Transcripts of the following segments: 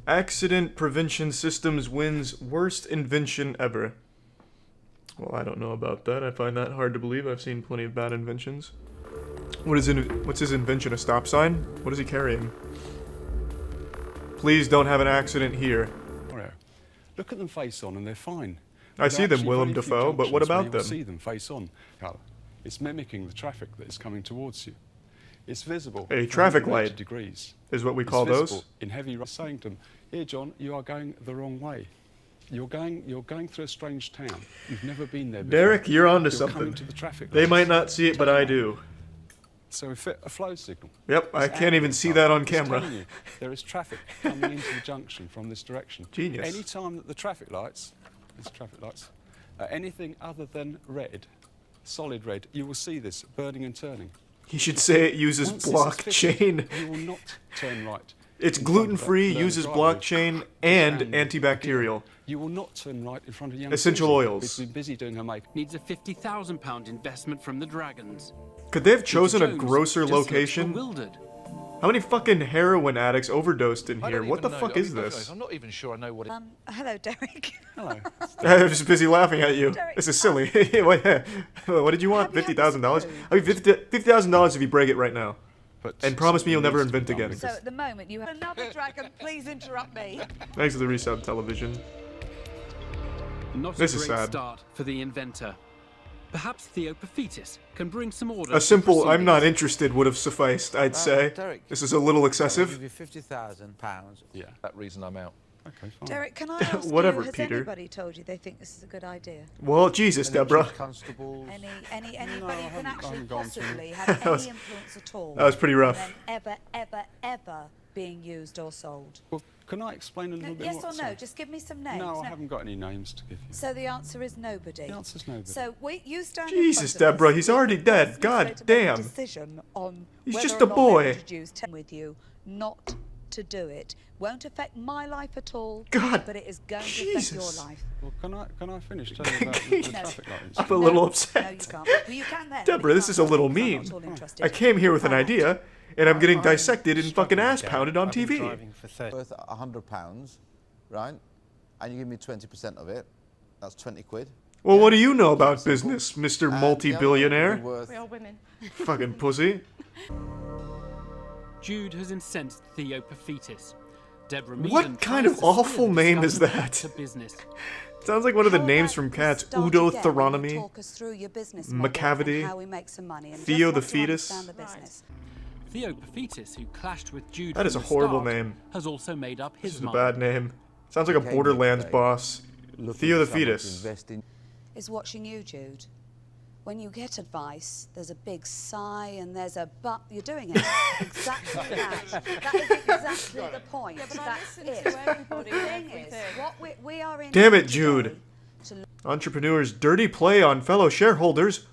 Accident Prevention Systems wins worst invention ever. Well, I don't know about that. I find that hard to believe. I've seen plenty of bad inventions. What's his invention? A stop sign? What is he carrying? Please don't have an accident here. Look at them face on and they're fine. I see them, Willem Dafoe, but what about them? See them face on. It's mimicking the traffic that is coming towards you. It's visible. A traffic light degrees is what we call those. In heavy rush, saying to them, "Here, John, you are going the wrong way. You're going through a strange town. You've never been there before. Derek, you're onto You're something. coming to the traffic They lights. might not see it, but I do. So a flow signal. Yep, I can't even see that on It's camera. telling you there is traffic coming into the junction from this direction. Genius. Any time that the traffic lights, are anything other than red, solid red, you will see this burning and turning. He should say it uses Once this is fitted, blockchain. you will not turn right. It's in front of gluten-free, that uses learner driver. blockchain, and And antibacterial. You will not turn right in front of young Essential Susan, oils. who's been busy doing her make. Needs a £50,000 investment from the Dragons. Could they have chosen Peter a Jones grosser just looks location? bewildered. How many fucking heroin addicts overdosed in I here? don't What the even know. fuck I is mean, this? I'm not even sure I know what it Hello, Derek. Hello. I'm just busy laughing at you. Derek, This is silly. what did you want? have you had $50,000? this I mean, $50,000 if you break it right now. But And promise me you'll never something needs to be invent done again. So at the moment, you have another dragon. Please interrupt me. Thanks to the resub television. Not This a is great sad. start for the inventor. Perhaps Theopophetus can bring some order. A simple to "I'm not proceedings. interested" would have sufficed, I'd say. Derek. This is a little I'll excessive. give you £50,000. Yeah. that reason I'm out. Okay, fine. Derek, can I ask Whatever, you, has Peter. anybody told you they think this is a good idea? Well, Jesus, Any Deborah. chief constables? Anybody No, who I can haven't actually gone through. possibly have That was- any influence at all? that was pretty rough. And then ever being used or sold? Well, can I explain a little bit Yes more? or no? Sorry. Just give me some names. No, I haven't got any names to give you. So the answer is nobody. The answer's nobody. So you stand Jesus, in front of Deborah, us. he's already The dead. person God who's going to make a damn. decision on He's whether just or a not boy. they introduce with you, not to do it. Won't affect my life at all. God, but it is going to Jesus. affect your life. Well, can I finish telling you about the No. traffic lights? I'm a little No, upset. you can't. Well, you can then. Deborah, but you this is a can't. little I'm mean. not all interested. I came here with an Can't. idea, and I'm getting I'm dissected and fucking ass struggling, pounded on I've been TV. driving for 30. Worth £100, right? And you give me 20% of it. That's 20 quid. Well, what do you know about Simple. business, Mr. And the other Multi-billionaire? would be worth- We are women. Fucking pussy. Jude has incensed Theopophetus. Deborah What Meaden kind tries of to awful steer the name is discussion that? to business. Sounds like one of the How names about from we Cats. start Udo again when you Theronomy. talk us through your business model Macavity, and how we make some money, and Theo just the want to fetus. understand the business. Theopophetus, who clashed with Jude That is from a the horrible start, name. has also made up This his is a mind. bad name. Sounds like a Came here Borderlands today boss. looking Theo the for someone to fetus. invest in. Is watching you, Jude. When you get advice, there's a big sigh and there's a but. You're doing it exactly that. That is exactly the point. Yeah, but I That's listen it. to everybody The and thing is, everything. what we are in. Damn it, today Jude. to look Entrepreneurs' dirty play on fellow shareholders.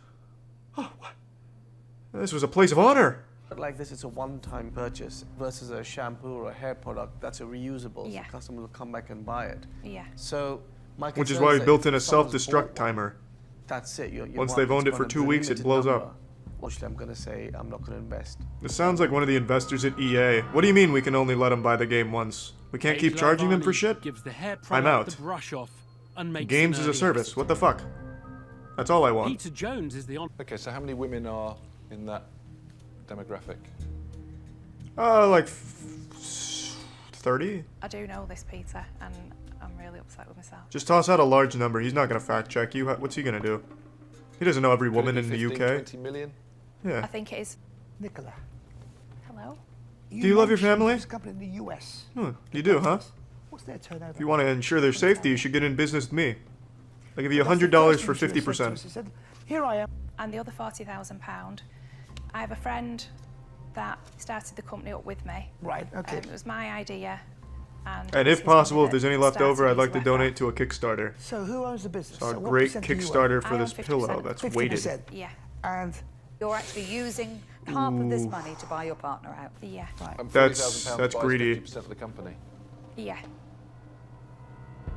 Oh, what? This was a place of honor. Like this, it's a one-time purchase versus a shampoo or a hair product that's a reusable. Yeah. So the customer will come back and buy it. Yeah. So my Which is concern why we that built if in a someone's bought self-destruct one, timer. That's it. Your Once they've owned it for market's 2 gonna be weeks, it limited blows number. up. Actually, I'm going to say I'm not going to invest. This sounds like one of the investors at EA. What do you mean we can only let them buy the game once? We can't keep Dave charging them for Lavani shit? Gives the hair I'm product out. the brush off and makes Games an as a early service. exit. What the fuck? That's all I want. Peter Jones is the Okay, so how many women are in that demographic? Like 30? I do know this, Peter, and I'm really upset with myself. Just toss out a large number. He's not gonna fact check you. What's he gonna do? He doesn't know every Could it woman be in the 15, UK. 20 million? I Yeah. think it is. Nicola, Hello? Do you love your family? This company in the US. You do, huh? What's their turnover? If you want to ensure their safety, you should get in business with me. I'll give you That's the $100 first for thing she said to 50%. us. She said, "Here I am." And the other £40,000. I have a friend that started the company up with me. Right. Okay. It was my idea. And And it's if his money possible, if there's that any left started over, I'd his like to left donate off. to a Kickstarter. So who owns the business? So a So what great percent do you own? Kickstarter for I own this 50%. pillow that's 50%. weighted. Yeah. And You're actually using half of this money to buy your partner out. Yeah. And That's- £40,000 that's buys greedy. 50% of the company. Yeah.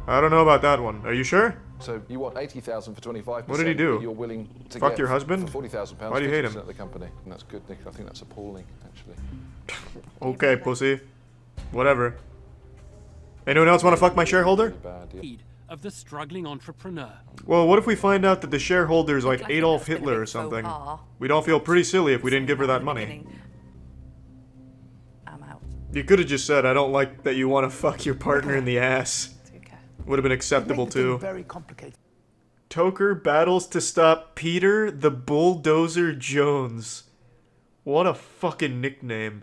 I don't know about that one. Are you sure? So you want 80,000 for 25%. What did he do? But you're willing to Fuck get your husband? for £40,000. Why do you hate him? 50% of the company. And that's good, Nick. I think that's appalling, actually. Okay, pussy. Whatever. Anyone else want to fuck my shareholder? Bad, yeah. Need of the struggling entrepreneur. Well, what if we find out that the shareholder's like Adolf Hitler or something? We'd all feel pretty silly if we didn't give her that money. I'm out. You could have just said, I don't like that you want to fuck your partner in the ass. Okay. Would have been acceptable Make the thing too. very complicated. Toker battles to stop Peter the Bulldozer Jones. What a fucking nickname.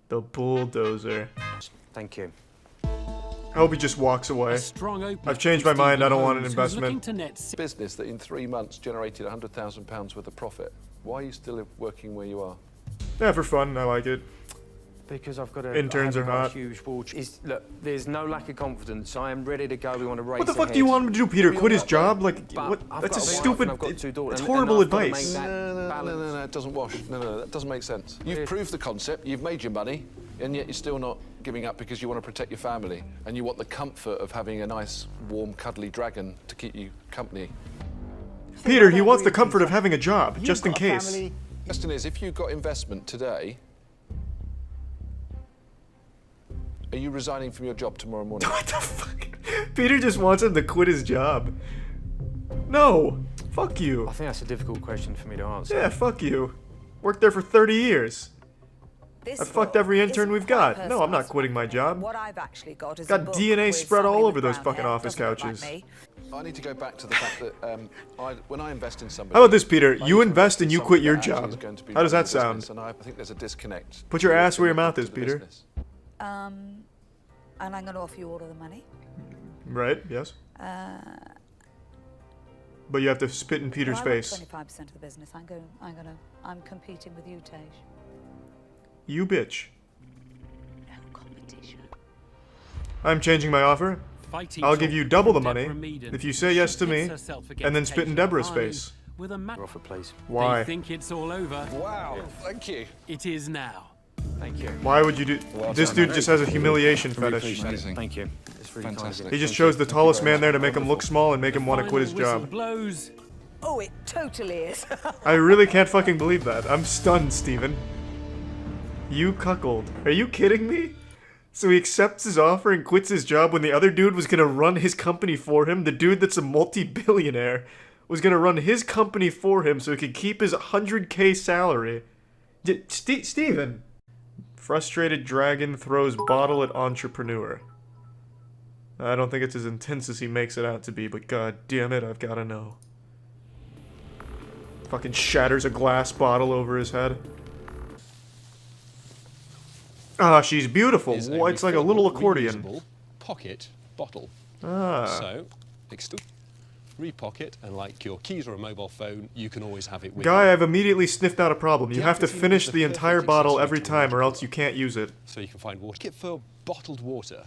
The Bulldozer. Thank you. I hope he just walks away. A strong opening I've changed from my mind, I Stephen don't want an Holmes, who's looking investment. to net six Business that in 3 months generated £100,000 worth of profit. Why are you still working where you are? Yeah, for fun, I like it. Because I've got a Interns are hot. huge war. Look, there's no lack of confidence. I am ready to go. We want to race What the fuck do you want him to do, Peter? Quit his job? Like, But what? I've That's a got a wife stupid. and I've got 2 daughters, It's and horrible I've got to advice. make that No, balance. it doesn't wash. No, that doesn't make sense. You've proved the concept, you've made your money, and yet you're still not giving up because you want to protect your family, and you want the comfort of having a nice, warm, cuddly dragon to keep you company. Peter, he wants the comfort of having a job, just in You've got a case. family. Question is, if you've got investment today, are you resigning from your job tomorrow morning? What the fuck? Peter just wants him to quit his job. No. Fuck you. I think that's a difficult question for me to answer. Yeah, fuck you. Worked there for 30 years. This I fucked book every intern isn't we've quite got. No, I'm not personalised. quitting my job. What I've actually got is Got a book DNA with spread all somebody over with those brown fucking hair, office doesn't look like couches. me. I need to go back to the fact that when I invest in somebody... How about this, Peter? I You need to invest and in you somebody quit your that actually job. is going to be How does running that the sound? business, and I think there's a disconnect. Put your ass where your mouth to is, the Peter. business. And I'm going to offer you all of the money. Right, yes. But you have to spit in Peter's Well, I want face. 25% of the business. I'm competing with you, Tej. You bitch. No competition. I'm changing my offer. fighting I'll give talk you double the from money Deborah Meaden. if you say yes to She me, pits herself against and then spit in Tej Deborah's Harley face. With a ma- Offer, please. Why? They think it's all over. Wow, thank you. It is now. Thank you. Why would you do... This dude just has a humiliation Really fetish. appreciate it. Thank you. It's really kind of Fantastic. you. He just Thank chose you. the Thank you tallest very man there to much. make him look small and make him want to quit his Final whistle job. blows. Oh, it totally is. I really can't fucking believe that. I'm stunned, Steven. You cuckold. Are you kidding me? So he accepts his offer and quits his job when the other dude was gonna run his company for him. The dude that's a multi-billionaire was gonna run his company for him so he could keep his 100K salary. Steven! Frustrated dragon throws bottle at entrepreneur. I don't think it's as intense as he makes it out to be, but god damn it, I've gotta know. Fucking shatters a glass bottle over his head. Ah, she's beautiful. Is Why, it's like a little refillable, accordion. reusable pocket bottle. Ah. So, repocket, and like your keys or a mobile phone, you can always have it with Guy, you. I've immediately sniffed out a problem. You The have to Apathy finish is the the entire perfect bottle accessory every to time or water else you can't use it. So you can find water. Ticket for bottled water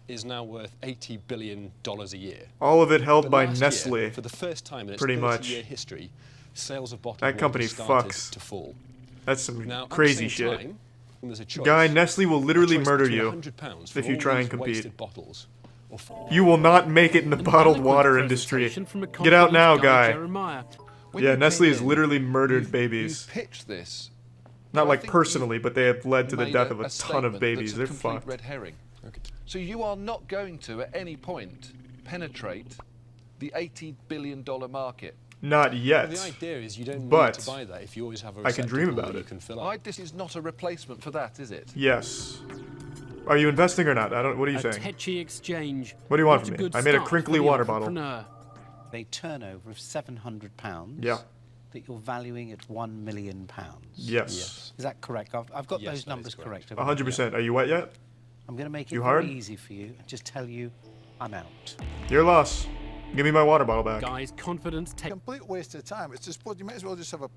is now worth $80 billion a year. All of it held But by last Nestle. year, for the first time in its Pretty 30-year much. history, sales of bottled That water company started fucks. to fall. That's some Now, at the crazy same shit. time, when there's a choice, Guy, Nestle will literally a choice murder between you £100 for if you all try and these compete. wasted bottles, or You will not make it in the An bottled eloquent water industry. presentation from a Get out confident now, Guy guy. Jeremiah. When Yeah, you Nestle came has in, literally murdered you've babies. pitched this. Not I like think personally, but they have led to the made death of a ton of statement babies. They're that's a complete fucked. red herring. So you are not going to, at any point, penetrate the $80 billion market. Not yet. the idea is you don't But need to buy that if you always have a I can dream receptacle about that it. you can fill up. This is not a replacement for that, is it? Yes. Are you investing or not? I don't. What are you A saying? tetchy exchange. What do you want Not from a me? good I made a start crinkly for the water bottle. entrepreneur. A turnover of £700 Yeah. that you're valuing at £1 million. Yes. Is that correct? I've got Yes, those that is numbers correct. correct. 100%. Are you wet yet? I'm going to make it You very hard? easy for you and just tell you I'm out. Your loss. Give me my water bottle back. Guy's confidence takes. Complete waste of time. It's just, you might as well just have a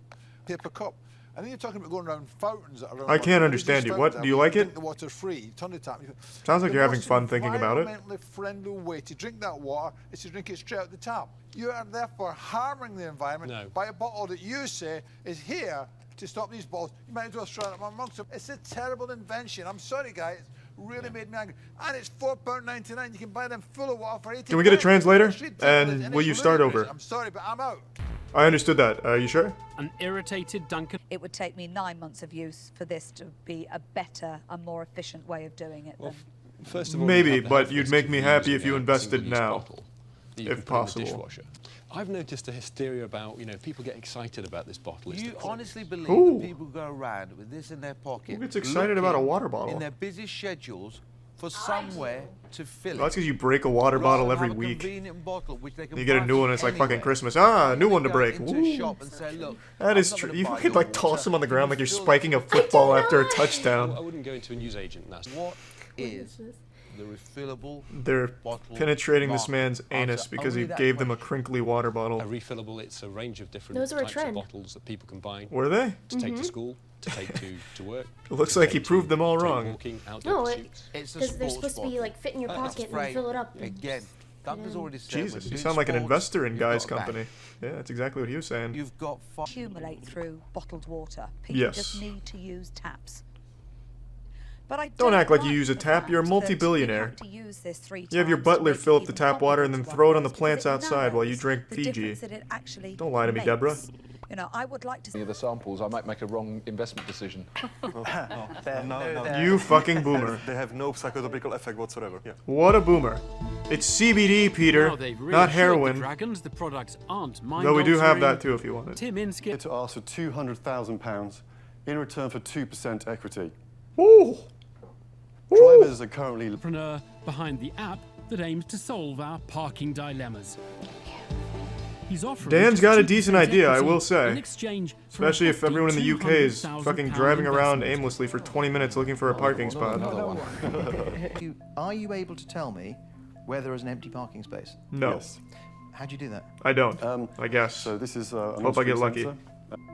paper cup. And then you're talking about going around fountains that are around. I can't understand you. What? Do you like it? Drink the water free. Turn the tap. Sounds like The you're having most fun thinking about it. environmentally friendly way to drink that water is to drink it straight out the tap. You are therefore harming the environment by a bottle that you say is here to stop these bottles. You might as well throw it amongst them. It's a terrible invention. I'm sorry, guys. Really made me angry. And it's £4.99. You can buy them full of water for 80 Can we get a pounds. translator? It's ridiculous, And will it's you start ludicrous. over? I'm sorry, but I'm out. I understood that. Are you sure? An irritated Duncan. It would take me 9 months of use for this to be a better and more efficient way of doing it. Well, First of all, Maybe, you have the but health you'd risk make of me using happy if you a invested single-use now, bottle that you if can put in the possible. dishwasher. I've noticed a hysteria about, people get excited about this bottle. It's You the clean. honestly believe Ooh. that people go around with this in their pocket? Who gets excited about a looking water bottle? in their busy schedules for somewhere to fill Well, that's it? because you break a water Rather bottle than every have a week. convenient bottle which they can You get a buy new one, it's like fucking anywhere. Christmas. Ah, new one to Go break. into Woo. a shop and say, look, That I'm is not true. gonna You buy could your like toss water. them on the ground like you're Fill spiking a football after a touchdown. I wouldn't go into a newsagent. That's What is the refillable They're bottle penetrating this market? man's anus Answer because he only that gave them a question. crinkly water bottle. a refillable. It's a range of different Those are a types of trend. bottles that people can buy Were they? to take to school, to take to work. It looks to like he take proved them all take wrong. Walking, outdoor No, pursuits. It's a because they're sports supposed to be bottle. like fit in your It's pocket and afraid- you fill it up. Again, Douglas already said. when Jesus, you're you doing sound like an sports, investor in you've Guy's got a company. bank. Yeah, that's exactly what he was saying. You've got Accumulate through bottled water. People Yes. just need to use taps. But I Don't act like you like use a the tap, you're a fact that multi-billionaire. You have to use this 3 You have your times to butler make fill it up the even tap water and then comparable throw it to on the others, plants because it outside while you narrows drink the Fiji. difference that it actually Don't lie to me, Deborah. makes. I would like to Any of the samples, I might make a wrong investment decision. You fucking boomer. They have no psychological effect whatsoever. Yeah. What a boomer. It's CBD, Peter, Now they've not reassured the heroin. dragons the products aren't Though we do have that mind-altering. too if you want it. Tim Inskip To ask for £200,000 in return for 2% equity. Ooh. Drivers are currently entrepreneur behind the app that aims to solve our parking dilemmas. He's offering Dan's got a 2% decent idea, I equity will say. in exchange for a Especially if hefty everyone in the UK is £200,000 fucking driving around investment. aimlessly for 20 minutes looking for a parking spot. Are you able to tell me where there is an empty parking space? No. Yes. How do you do that? I don't, I guess. So this is Hope I get lucky.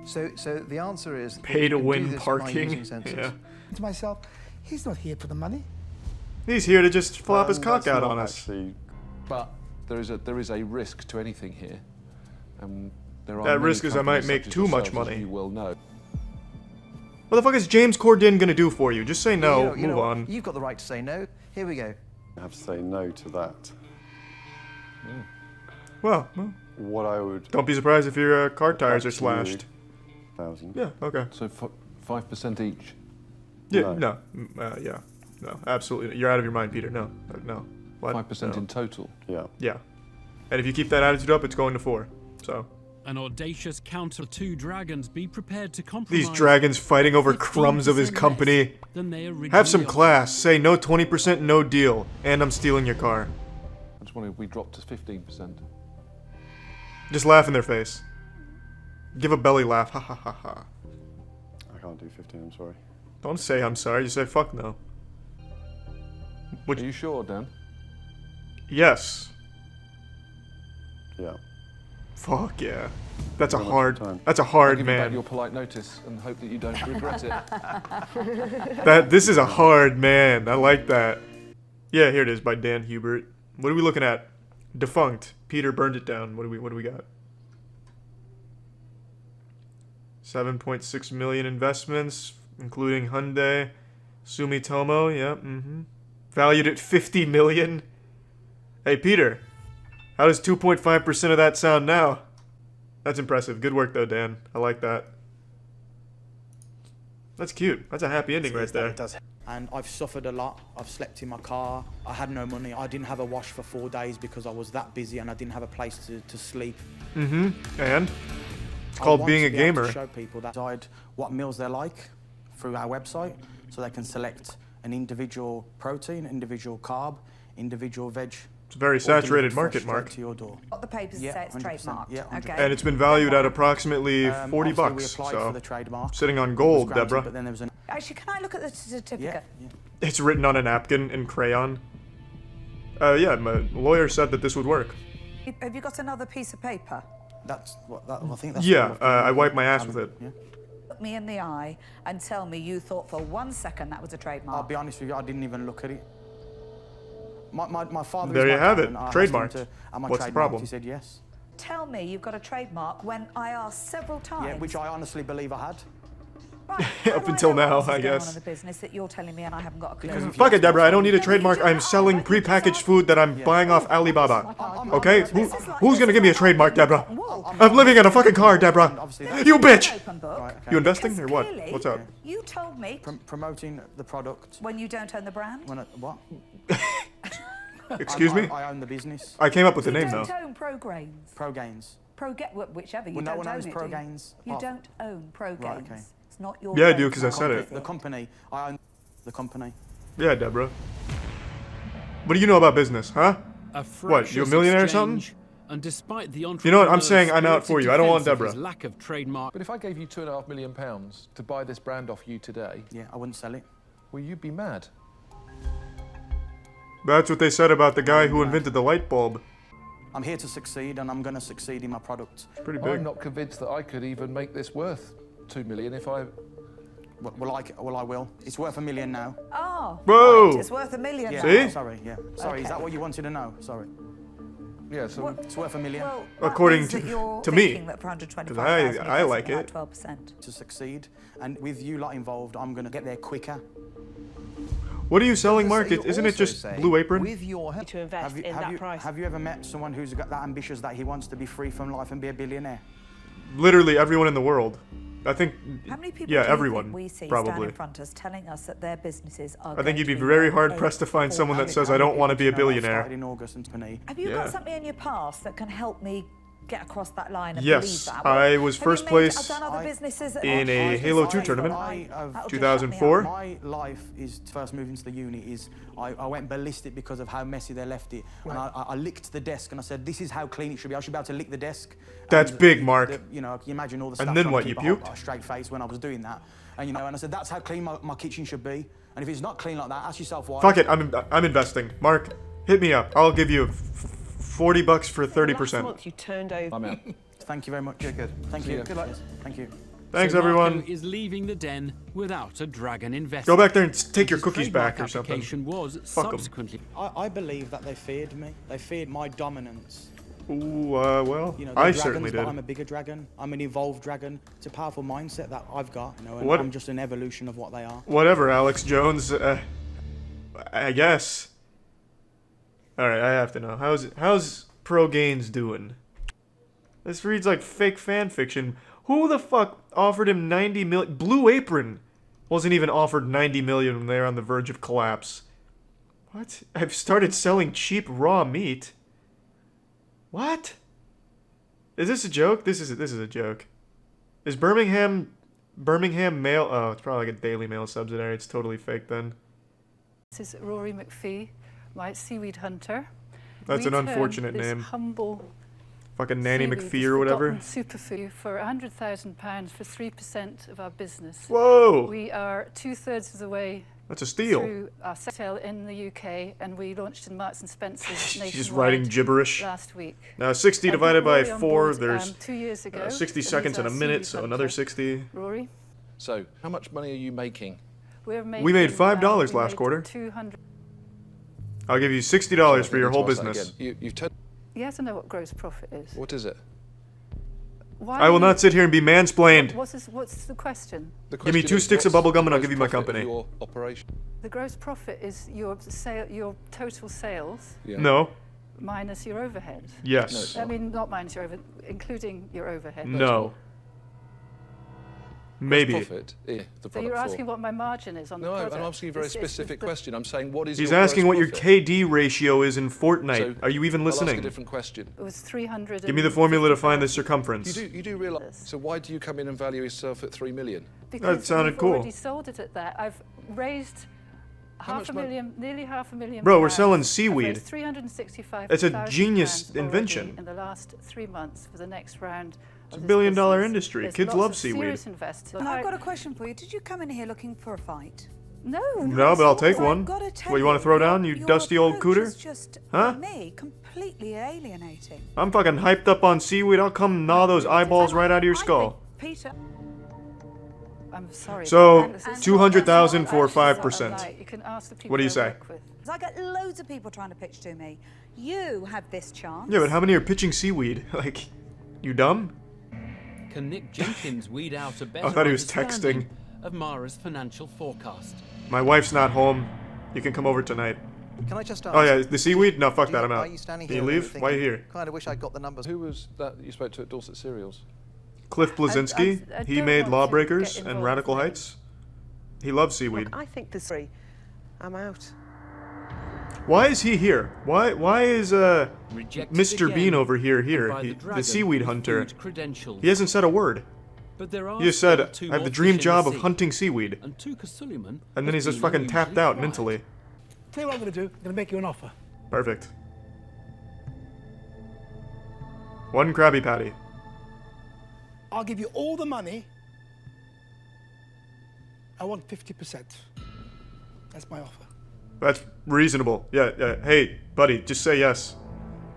So the answer is Pay you to can do win this by parking. using sensors. Yeah. To myself, he's not here for the money. He's here to just flop his cock that's out not on us. actually- But there is a risk to anything here. There are That many risk is I might companies make such as too much yourselves, as money. You will know. What the fuck is James Corden gonna do for you? Just say no, You move know what? on. You've got the right to say no. Here we go. I have to say no to that. Well, What I would don't be surprised if your car tires are slashed. 1,000. Yeah, okay. So 5% each. Yeah, no. Yeah. No, absolutely. You're out of your mind, Peter. No. No. What? 5% No. in total. Yeah. Yeah. And if you keep that attitude up, it's going to 4. So. An audacious counter to dragons be prepared to compromise. These dragons fighting over crumbs of his 15% company. less than they originally Have some offered. class. Say no 20%, no deal. And I'm stealing your car. I just wonder if we dropped to 15%. Just laugh in their face. Give a belly laugh. Ha ha ha ha. I can't do 15, I'm sorry. Don't say I'm sorry. Just say fuck no. Are you sure, Dan? Yes. Yeah. Fuck yeah. That's a Well, hard. time. That's a I'll hard give you back man. your polite notice and hope that you don't regret it. This is a hard man. I like that. Yeah, here it is by Dan Hubert. What are we looking at? Defunct. Peter burned it down. What do we got? 7.6 million investments, including Hyundai, Sumitomo. Yep. Valued at 50 million. Hey Peter, how does 2.5% of that sound now? That's impressive. Good work though, Dan. I like that. That's cute. That's a happy ending right there. And I've suffered a lot. I've slept in my car. I had no money. I didn't have a wash for 4 days because I was that busy and I didn't have a place to sleep. And? It's I called want being to a be able gamer. to show people that decide what meals they like through our website so they can select an individual protein, individual carb, individual veg. It's a very saturated market, Mark. To your door. What the papers Yeah, say it's 100%. trademarked. Yeah, 100%. Okay. And it's been valued at approximately 40 Obviously, we bucks. applied So for the trademark. sitting on It was gold, granted, Deborah. But then there was an Actually, can I look at the certificate? It's written on a napkin in crayon. Yeah, my lawyer said that this would work. Have you got another piece of paper? That's what I think that's. Yeah, I wiped my ass with it. Look me in the eye and tell me you thought for 1 second that was a trademark. I'll be honest with you, I didn't even look at it. My father. There is you my have it, accountant. I asked him trademarked. am I What's the trademarked? problem? He said yes. Tell me you've got a trademark when I asked several times. Yeah, which I honestly believe I had. Up until now, I On in guess. the business that you're telling me and I haven't got a clue. Fuck it, Deborah. I don't need a trademark. I'm selling prepackaged food that I'm buying off Alibaba. Okay? Who's gonna give me a trademark, Deborah? I'm living in a fucking car, Deborah. You bitch! You investing or what? What's up? You told me Promoting the product. when you don't own the brand. When what? Excuse me? I own the business. I came up with the name, You though. don't own Progains. Progains. Whichever, you Well, no don't one own owns it, do you? Progains. You apart- don't own Progains. Right, okay. It's not your Yeah, I do, because I trademark. said it. The company. I own the company. Yeah, Deborah. What do you know about business, huh? What, you a millionaire or something? And despite the You know what, I'm saying I'm out for you. I don't want Deborah. Lack of trademark. But if I gave you £2.5 million to buy this brand off you today... Yeah, I wouldn't sell it. Well, you'd be mad. That's what they said about the guy who invented the light bulb. I'm here to succeed, and I'm going to succeed in my product. Pretty big. I'm not convinced that I could even make this worth $2 million if I... Well, I will. It's worth $1 million now. Oh, Whoa. right, it's worth $1 million. Yeah, See? Sorry, yeah. Sorry, is that what you wanted to know? Sorry. Yeah, so... It's worth $1 million. Well, According that means that you're to me. thinking that for 'Cause $125,000 I like it. 12%. To succeed, and with you lot involved, I'm going to get there quicker. What are you selling, Mark? Isn't it just Blue Apron? With your help. To invest in that price. Have you ever met someone who's got that ambitious that he wants to be free from life and be a billionaire? Literally everyone in the world. I think, How many people yeah, do you everyone, think we see stand probably. in front of us telling us that their businesses are I think you'd be going to very worth hard-pressed to find someone that says, I don't want to be a billionaire. In August and Have you Yeah. got something in your past that can help me get across that line and Yes, believe that? I was Have first you place done other businesses that in a Halo 2 tournament, That'll just shut me 2004. up. My life is first moving to the uni is I went ballistic because of how messy they left it, and I licked the desk and I said, this is how clean it should be. I should be able to lick the desk. That's And big, Mark. you know, you imagine all the And stuff. then trying what, to you keep puked? a straight face when I was doing that, and you know, and I said that's how clean my kitchen should be. And if it's not clean like that, ask yourself why. Fuck it, I'm investing. Mark, hit me up. I'll give you $40 for 30%. Last month you turned over. I'm out. Thank you very much. Yeah, good. Thank See you. ya. Good luck. Thank you. Thanks, So everyone. Marco is leaving the den without a dragon investor. Go back there and take your His cookies back trademark or something. application was Fuck 'em. subsequently. I believe that they feared me. They feared my dominance. Ooh, well, You know, I they're certainly dragons, did. but I'm a bigger dragon. I'm an evolved dragon. It's a powerful mindset that I've got, you know, and What- I'm just an evolution of what they are. Whatever, Alex Jones. I guess. All right, I have to know. How's Progains doing? This reads like fake fan fiction. Who the fuck offered him 90 million? Blue Apron wasn't even offered 90 million when they're on the verge of collapse. What? I've started selling cheap raw meat. What? Is this a joke? This is a joke. Is Birmingham Mail? Oh, it's probably like a Daily Mail subsidiary. It's totally fake then. This is Rory McPhee, my seaweed hunter. That's an We unfortunate turned this name. humble Fucking Nanny seaweed, McPhee this or whatever. forgotten superfood for £100,000 for 3% of our business. Whoa! We are 2/3 of the way. That's a steal. Through our sale in the UK, and we launched in Marks and Spencer's nationwide. She's writing gibberish. Last week. Now 60 divided by Rory on 4, board, there's 2 years ago. 60 and seconds he's in a our minute, seaweed so hunter. another 60. Rory, So, how much money are you making? we're making, We made $5 we last made quarter. 200. I'll give you $60 for your whole business. You've turned... Yes, I know what gross profit is. What is it? Why I will are you- not sit here and be mansplained. What's the question? Give me 2 sticks of bubble gum and I'll give you my company. Your operation. The gross profit is your total sales. Yeah. No. Minus your overhead. Yes. No, it's I mean, not minus your overhead, including your overhead. No. Maybe. Profit, the So product you're for. asking what my margin is on the No, product. I'm asking you a very It's specific the- question. I'm saying, what is He's your asking gross what your profit? KD ratio is in Fortnite. So, Are you even I'll ask listening? a different question. It was 300. Give me the formula to find the circumference. You do realise. So why do you come in and value yourself at $3 million? Because That sounded we've cool. already sold it at that. I've raised nearly half a million. Bro, we're pounds. selling I've seaweed. raised 365,000 It's a genius pounds already invention. in the last 3 months for the next round. It's a billion-dollar industry. There's Kids lots love of seaweed. serious investors. I've got a question for you. Did you come in here looking for a fight? No. No, but I'll take I've one. gotta tell What, you want to throw down, you your dusty old approach cooter? is just, Huh? for me, completely alienating. I'm fucking hyped up on seaweed. I'll come gnaw those eyeballs right out of your skull. Peter. I'm sorry. So, but this is 200,000 not for actually 5%. right. You can ask the people What do you I say? work with. 'Cause I get loads of people trying to pitch to me. You have this chance. Yeah, but how many are pitching seaweed? Like, you dumb? Can Nick Jenkins weed out a better I thought he was understanding texting. of Mara's financial forecast? My wife's not home. You can come over tonight. Can I just ask? Oh yeah, the seaweed? No, fuck that, I'm Are out. you standing Can here you and leave? Why are you here? Kind of wish I'd got the numbers. Who was that you spoke to at Dorset Cereals? Cliff Blazinski. I He don't made want to Lawbreakers get and involved Radical in it. Heights. He loves seaweed. Look, I think this. I'm out. Why is he here? Why is Rejected Mr. again Bean over here? by The dragon seaweed with hunter. food credentials. He hasn't said a word. But there are He just said, still two I have the more dream fish in job the of sea. hunting seaweed. And Tuka Suleiman And then has he's just been fucking tapped unusually out quiet. mentally. Tell you what I'm going to do. I'm going to make you an offer. Perfect. One Krabby Patty. I'll give you all the money. I want 50%. That's my offer. That's reasonable. Yeah, yeah. Hey, buddy, just say yes.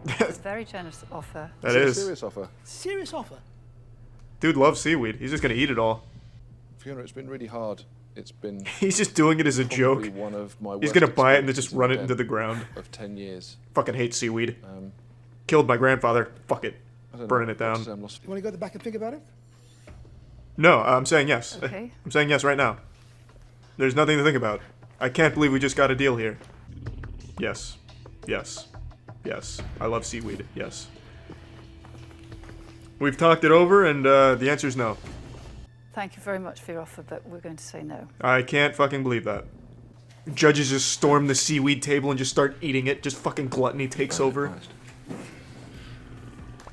It's a very generous offer. That is. a serious offer. Serious offer. Dude loves seaweed. He's just gonna eat it all. Fiona, it's been really hard. It's been. He's just doing it as a joke. probably one of my He's worst gonna buy it and then just experiences run it in into the debt ground. Of 10 years. Fucking hate seaweed. Um, Killed my grandfather. Fuck it. I don't Burning know, it down. what's, lost- You want to go to the back and think about it? No, I'm saying yes. Okay. I'm saying yes right now. There's nothing to think about. I can't believe we just got a deal here. Yes. Yes. Yes. I love seaweed. Yes. We've talked it over, and the answer is no. Thank you very much for your offer, but we're going to say no. I can't fucking believe that. Judges just storm the seaweed table and just start eating it. Just fucking gluttony takes over.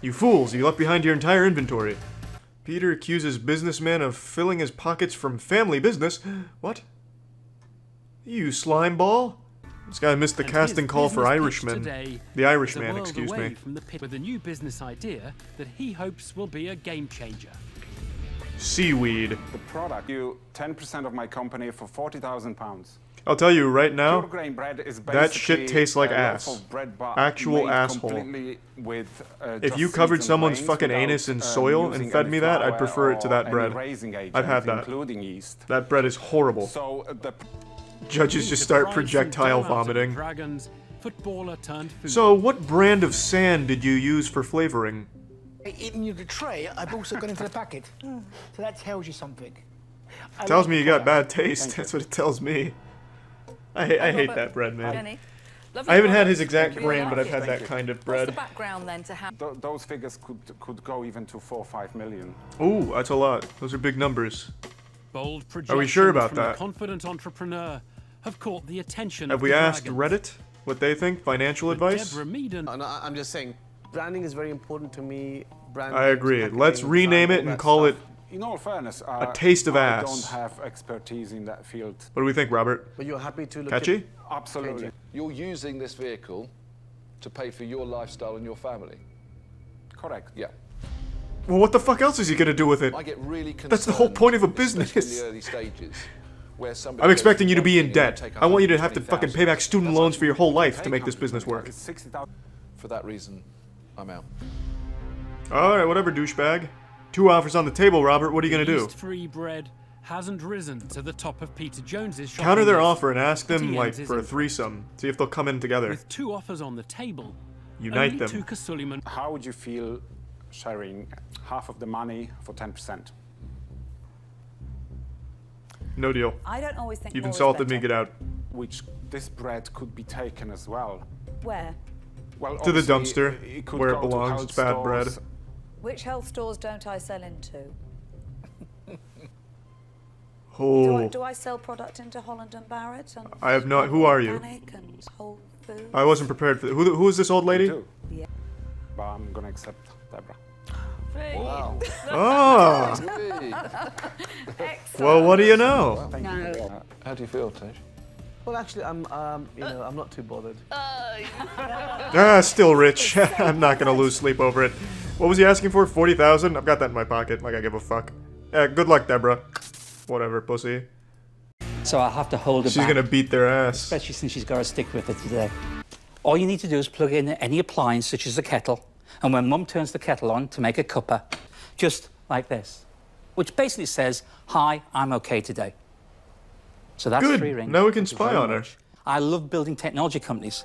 You fools, you left behind your entire inventory. Peter accuses businessman of filling his pockets from family business. What? You slime ball? This guy missed the And casting his call for business pitch Irishman. today The is a Irishman, world excuse away me. from the pit with a new business idea that he hopes will be a game changer. Seaweed. The product, you 10% of my company for £40,000. I'll tell you right now, Pure grain bread is that shit basically tastes like a loaf ass. of bread, but Actual made asshole. completely with, If just you covered seeds and someone's grains fucking without, anus in soil and using fed any me that, I'd flour prefer it to or that any bread. raising agent, I've had that. including yeast. That bread is horrible. So the Judges just start projectile vomiting. Dragons, footballer turned food. So, what brand of sand did you use for flavoring? Eating you the tray, I've also gone into the packet. So that tells you something. I Tells like me you the got product. bad taste. That's what it tells me. I hate that bread, man. Jenny. I haven't had his exact brand, but I've had that kind of What's the bread. background then to how? those figures could go even to 4 or 5 million. Ooh, that's a lot. Those are big numbers. Bold Are we sure projections about from a that? confident entrepreneur have caught the attention Have of we the asked Dragons. Reddit what they think? Financial advice? Deborah Meaden. No, I'm just saying, branding is very important to me. Branding, I agree. packaging, Let's rename design, it all and that call it stuff. In all fairness, A Taste of I Ass. don't have expertise in that field. What do we think, Robert? But you're happy to look Catchy? at... Absolutely. You're using this vehicle to pay for your lifestyle and your family. Correct. Yeah. Well, what the fuck else is he gonna do with it? I get really concerned. That's the whole point of a especially business. in the early stages, where somebody I'm goes expecting from you to one be thing in and you debt. take I want you to have to fucking 120,000. pay back student loans for your whole life to make this business work. It's 60,000. For that reason, I'm out. Alright, whatever, douchebag. 2 offers on the table, Robert. What are you gonna do? Yeast-free bread hasn't risen to the top of Peter Jones's shopping Counter their list, offer and ask but them, he like, ends his for a impression. threesome. See if they'll come in together. With 2 offers on the table, Unite only them. Tuka Suleiman. How would you feel sharing half of the money for 10%? No deal. I don't always think You've more is insulted me, better. get out. Which this bread could be taken as well. Where? Well, To the obviously, dumpster, it could where it go to belongs. health It's bad bread. stores. Which health stores don't I sell into? Oh. Do I sell product into Holland and Barrett? And I have not. Who are you? Organic and Whole Foods? I wasn't prepared for that. Who is this old lady? You do. Yeah. But I'm gonna accept Deborah. Wow. Oh. Well, what do you know? No. How do you feel, Tej? Well, actually, I'm not too bothered. Ah, still rich. I'm not gonna lose sleep over it. What was he asking for? 40,000? I've got that in my pocket. Like I give a fuck. Good luck, Deborah. Whatever, pussy. So I'll have to hold her She's back. gonna beat their ass. Especially since she's got to stick with it today. All you need to do is plug in any appliance, such as a kettle, and when Mum turns the kettle on to make a cuppa, just like this, which basically says, "Hi, I'm okay today." So that's Good. 3 rings. Now we can Thank you spy very on her. much. I love building technology companies.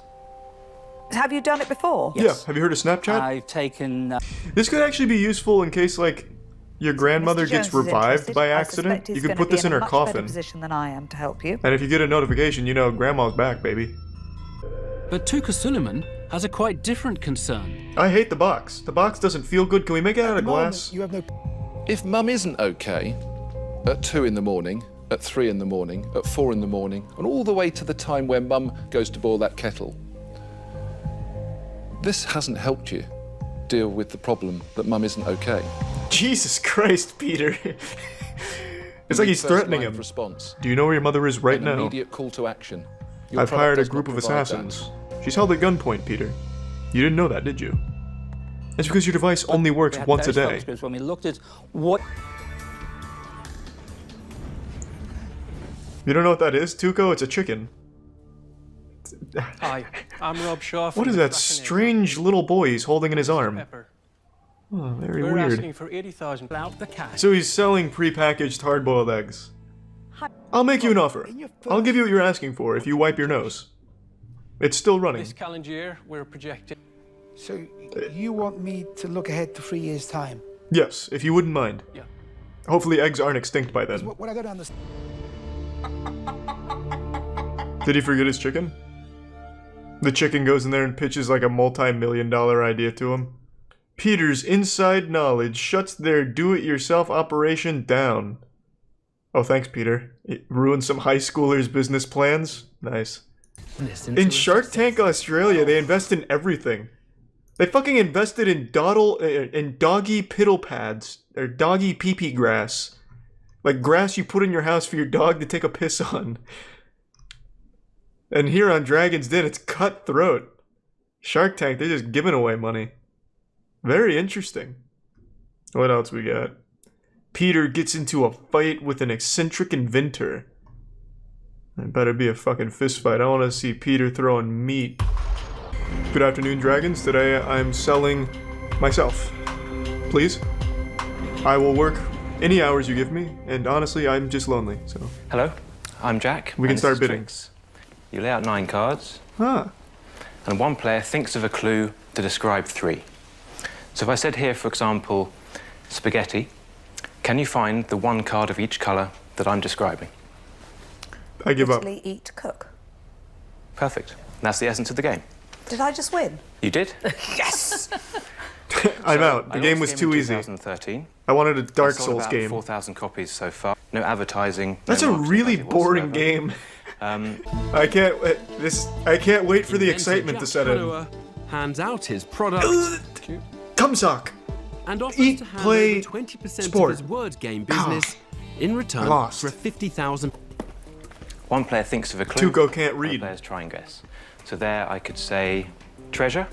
Have you done it before? Yeah. Have you heard of Snapchat? I've taken. This could actually be useful in case, like, your grandmother gets revived by accident. You can put this in her coffin. Position than I am to help you. And if you get a notification, you know grandma's back, baby. But Tuka Suleiman has a quite different concern. I hate the box. The box doesn't feel good. Can we make it out of glass? You have no... If Mum isn't okay at 2 in the morning, at 3 in the morning, at 4 in the morning, and all the way to the time when Mum goes to boil that kettle, This hasn't helped you deal with the problem that Mum isn't okay. Jesus Christ, Peter. It's like he's threatening him. Response. Do you know where your mother is right An now? Immediate call to action. Your I've product hired a does not group of provide assassins. She's held at gunpoint, Peter. You didn't know that, did you? It's because your device only works once a day. When we looked at what... You don't know what that is, Tuco? It's a chicken. Hi, I'm Rob Shaw. What is that strange little boy he's holding in his arm? Pepper. Oh, very We're weird. asking for 80,000 out the cash. So he's selling pre-packaged hard-boiled eggs. I'll make you an offer. I'll give you what you're asking for if you wipe your nose. It's still running. This calendar year, we're projecting. So you want me to look ahead to 3 years' time? Yes, if you wouldn't mind. Yeah. Hopefully eggs aren't extinct by then. When I go down the... Did he forget his chicken? The chicken goes in there and pitches like a multi-million-dollar idea to him. Peter's inside knowledge shuts their do-it-yourself operation down. Oh, thanks, Peter. It ruined some high schoolers' business plans. Nice. In Shark Tank Australia, they invest in everything. They fucking invested in doggy piddle pads, or doggy pee-pee grass. Like grass you put in your house for your dog to take a piss on. And here on Dragon's Den, it's cutthroat. Shark Tank, they're just giving away money. Very interesting. What else we got? Peter gets into a fight with an eccentric inventor. It better be a fucking fist fight. I want to see Peter throwing meat. Good afternoon, dragons. Today I'm selling myself. Please. I will work any hours you give me, and honestly, I'm just lonely, so... Hello, I'm Jack. We can and start this is bidding. Tricks. You lay out 9 cards, Ah. and one player thinks of a clue to describe 3. So if I said here, for example, spaghetti, can you find the 1 card of each colour that I'm describing? I give up. Literally eat, cook. Perfect. That's the essence of the game. Did I just win? You did? Yes! I'm out. The game was too easy. 2013. I wanted a Dark I sold Souls about game. 4,000 copies so far. No advertising. That's no a marketing really budget boring whatsoever. game. I can't. I can't wait for the excitement to set in. Hanua hands out his product. Come sock. And offers Eat, to hand play, over 20% sport. of his word game business in return Lost. for a 50,000. One player thinks of a clue. Tuco can't read. Other players try and guess. So there I could say treasure.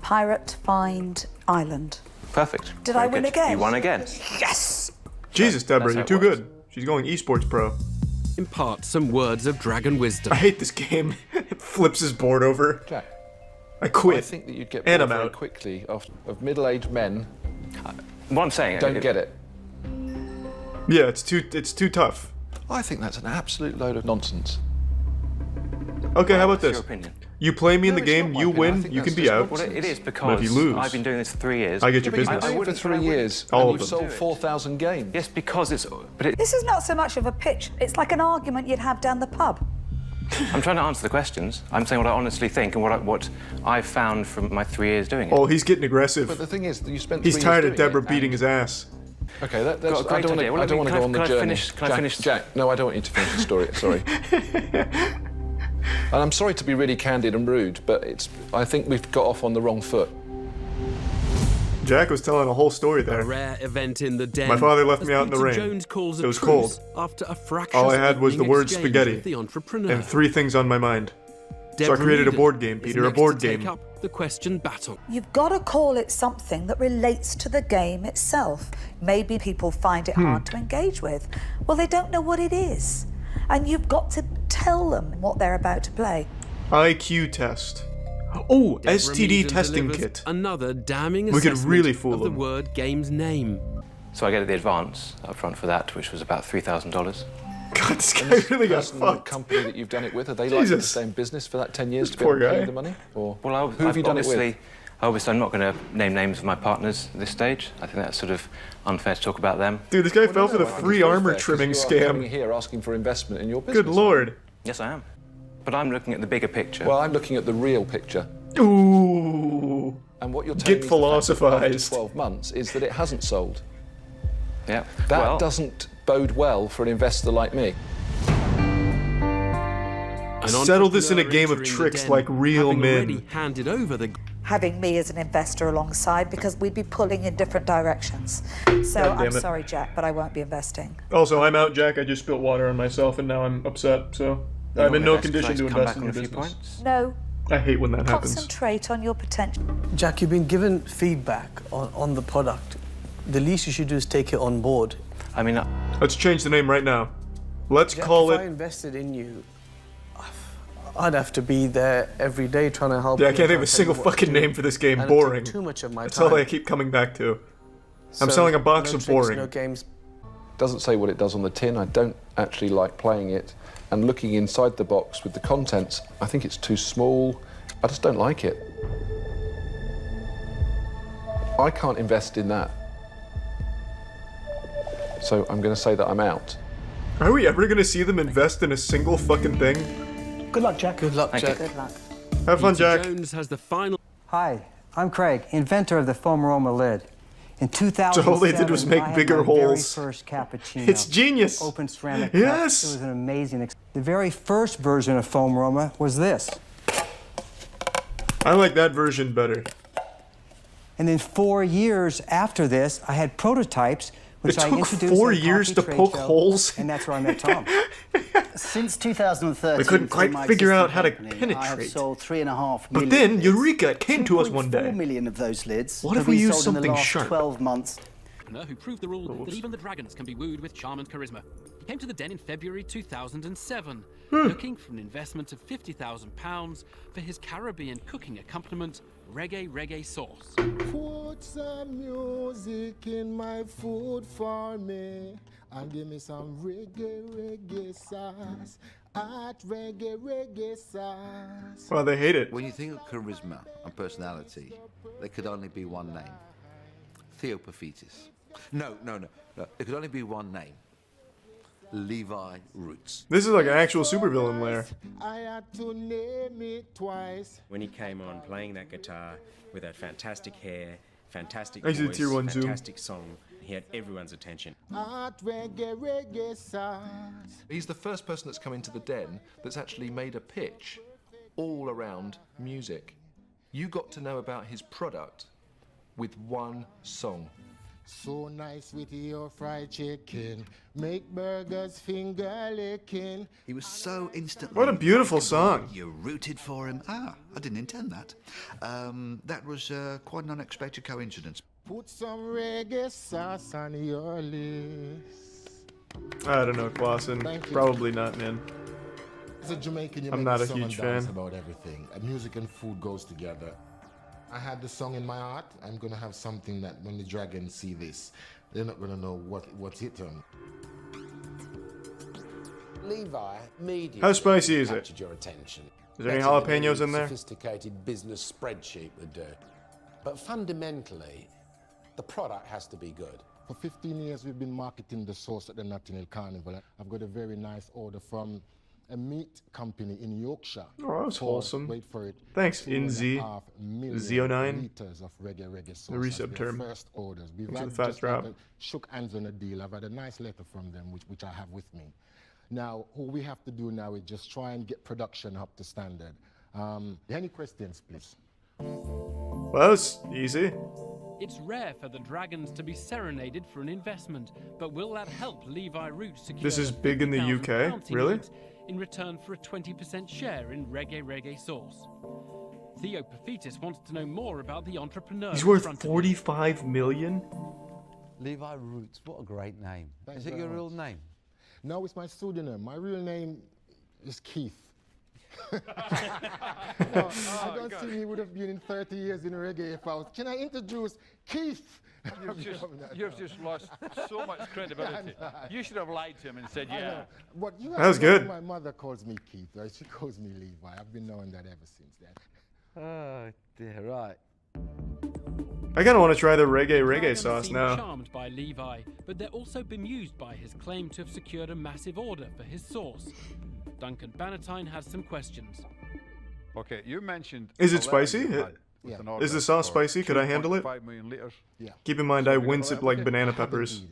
Pirate Find Island. Perfect. Did Very I win good. again? You won again. Yes! Jesus, Deborah, That's you're how too it good. She's going esports pro. Impart some words of dragon wisdom. I hate this game. It flips his board over. Jack. I quit. I think that you'd get And bored I'm very out. quickly of middle-aged men. What I'm saying... Don't get it. Yeah, it's too tough. I think that's an absolute load of nonsense. Okay, how about What's this? your opinion? You play me in No, the it's not game, my you opinion. I win, think you that's can be just out. Well, it is But because if you lose, I've been doing this for 3 years. I get your But you've business. been doing it for 3 years, All and of you've them. sold 4,000 games. Yes, because it's... But it, This is not so much of a pitch. It's like an argument you'd have down the pub. I'm trying to answer the questions. I'm saying what I honestly think and what I've found from my 3 years doing it. Oh, he's getting aggressive. But the thing is, that you spent He's 3 tired years of doing Deborah it, beating and- his ass. Okay, that's... Got a great idea. Well, I don't want to go on the can I journey. can I finish? Jack, no, I don't want you to finish the story. Sorry. And I'm sorry to be really candid and rude, but I think we've got off on the wrong foot. Jack was telling a whole story A there. rare event in the den. My father left as me out in the Peter rain. Jones calls It a was truce cold. After a fractious All I had was the evening word exchange spaghetti with the entrepreneur. and 3 things on my mind. So I Deborah created a Eden board game, is Peter, a next board to take game. up the question battle. You've got to call it something that relates to the game itself. Maybe people find it hard to engage with. Well, they don't know what it is. And you've got to tell them what they're about to play. IQ test. Oh, Deborah STD Meaden testing delivers kit. Another damning We could assessment really fool of the them. word game's name. So I get the advance up front for that, which was about $3,000. God, this guy And this really got person, the fucked. company that you've done it with, are they like in the Jesus. same business for that 10 years to be Poor able to pay guy. you the money? Or Well, who have you done it with? Obviously, I'm not going to name names of my partners at this stage. I think that's sort of unfair to talk about them. Dude, this guy Well, fell no, for the I think free it's armor fair, 'cause trimming you are coming scam. here asking for investment in your business. Good lord. Yes, I am. But I'm looking at the bigger picture. Well, I'm looking at the real picture. Ooh. And what you're telling Get me for the fact that after philosophized. 12 months is that it hasn't sold. Yeah. That well, doesn't bode well for an investor like me. An Settle this in a entrepreneur game of entering the tricks den, like real having men. already handed over the Having me as an investor alongside, because we'd be pulling in different directions. So God damn I'm it. sorry, Jack, but I won't be investing. Also, I'm out, Jack. I just spilled water on myself, and now I'm upset. So I'm in no condition to invest in your business. No. I hate when that happens. Concentrate on your potential. Jack, you've been given feedback on the product. The least you should do is take it on board. I mean, let's change the name right now. Let's Jack, call if I it. invested in you, I'd have to be there every day trying to help. Yeah, I you, can't think of trying a to tell single you what to fucking do. name for this game. And it'd take Boring. too much of my That's time. all I keep coming back to. I'm So, selling a box no of tricks, boring. No games. Doesn't say what it does on the tin. I don't actually like playing it. And looking inside the box with the contents, I think it's too small. I just don't like it. I can't invest in that. So I'm going to say that I'm out. Are we ever gonna see them invest in a single fucking thing? Good luck, Jack. Good luck, Jack. Good luck. Have fun, Peter Jack. Jones has the final. Hi, I'm Craig, inventor of the foam aroma lid. In 2007, all they did was make I had bigger my holes. Very first cappuccino. It's genius. Open ceramic Yes. cup. It was an amazing. The very first version of foam aroma was this. I like that version better. And then 4 years after this, I had prototypes, which It I took introduced 4 at a years coffee to trade poke show, holes? and that's where I met Tom. Since 2013, We couldn't through quite my figure out existing how to company, I have penetrate. sold 3.5 But million then lids. Eureka came to us one 2.4 day. million of those lids What have if we been use sold in the something last sharp? 12 months. Who proved the rule that even the dragons can be wooed with charm and charisma. He came to the den in February 2007, looking for an investment of £50,000 for his Caribbean cooking accompaniment, reggae sauce. Put some music in my food for me and give me some reggae sauce. At reggae sauce. Well, they hate it. When you think of charisma and personality, there could only be one name. Theopophetus. No. There could only be one name. Levi Roots. This is like an actual supervillain lair. I had to name it twice. When he came on playing that guitar with that fantastic hair, fantastic Actually, voice, tier 1 zoom. fantastic song, he had everyone's attention. At reggae sauce. He's the first person that's come into the den that's actually made a pitch all around music. You got to know about his product with one song. So nice with your fried chicken. Make burgers finger licking. He was so instantly... What a beautiful song. You rooted for him. I didn't intend that. That was quite an unexpected coincidence. Put some reggae sauce on your list. I don't know, Clausen. Thank you. Probably not, man. As a Jamaican, you I'm make not a song huge and dance fan. about everything. Music and food goes together. I had the song in my heart. I'm gonna have something that when the dragons see this, they're not gonna know what hit them. Levi, media. How spicy is it? captured your attention. Is there any Better than jalapenos in there? Sophisticated business spreadsheet would do. But fundamentally, the product has to be good. For 15 years, we've been marketing the sauce at the Notting Hill Carnival. I've got a very nice order from a meat company in Yorkshire. Oh, that's for, wholesome. Wait for it. Thanks, 2.5 million Zo9. liters of reggae sauce. The recep That's their term. First orders. We've Thanks for had the fast just drop. like shook hands on a deal. I've had a nice letter from them, which I have with me. Now, all we have to do now is just try and get production up to standard. Any questions, please? Well, that was easy. It's rare for the dragons to be serenaded for an investment, but will that help Levi Roots secure This is big in the UK? £50,000 he Really? needs in return for a 20% share in reggae sauce? Theo Paphitis wants to know more about the entrepreneur. He's in worth front of him. 45 million? Levi Roots, what a great name. Thank Is you it very your real much. name? No, it's my pseudonym. My real name is Keith. No, I don't think he would have been in 30 years in reggae if I was. Can I introduce Keith? You've just lost so much credibility. You should have lied to him and said, yeah. But you That was have to know good. My mother calls me Keith, right? She calls me Levi. I've been knowing that ever since then. Oh, dear, right. I kind of want to try the reggae Dragons sauce seem now. charmed by Levi, but they're also bemused by his claim to have secured a massive order for his sauce. Duncan Bannatyne has some questions. Okay, you mentioned. Is it a letter spicy? you had with an order Is the sauce for spicy? Could I handle it? 2.5 million litres. Yeah. Keep in mind, So I we got wince that it like okay? banana peppers.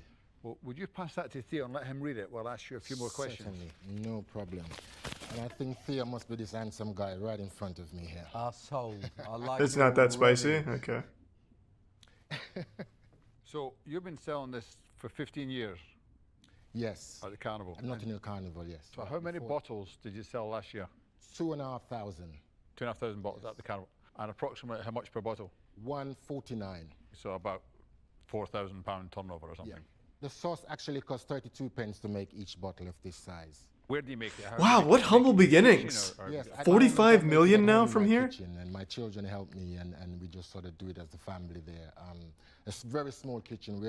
Well, would you pass that to Theo and let him read it? We'll ask you a few more questions. Certainly, no problem. And I think Theo must be this handsome guy right in front of me here. Sold. I like It's not that spicy? Okay. So you've been selling this for 15 years? Yes. At the carnival? Not in the carnival, yes. So how many bottles did you sell last year? 2,500. 2,500 bottles at the carnival. And approximately how much per bottle? $1.49. So about £4,000 turnover or something. Yeah. The sauce actually costs 32 pence to make each bottle of this size. Where do you make it? How Wow, do you what make humble it in the kitchen beginnings. or- Yes, I 45 make million it at now home in from my here? kitchen, and my children help me, and we just sort of do it as the family there. It's a very small kitchen.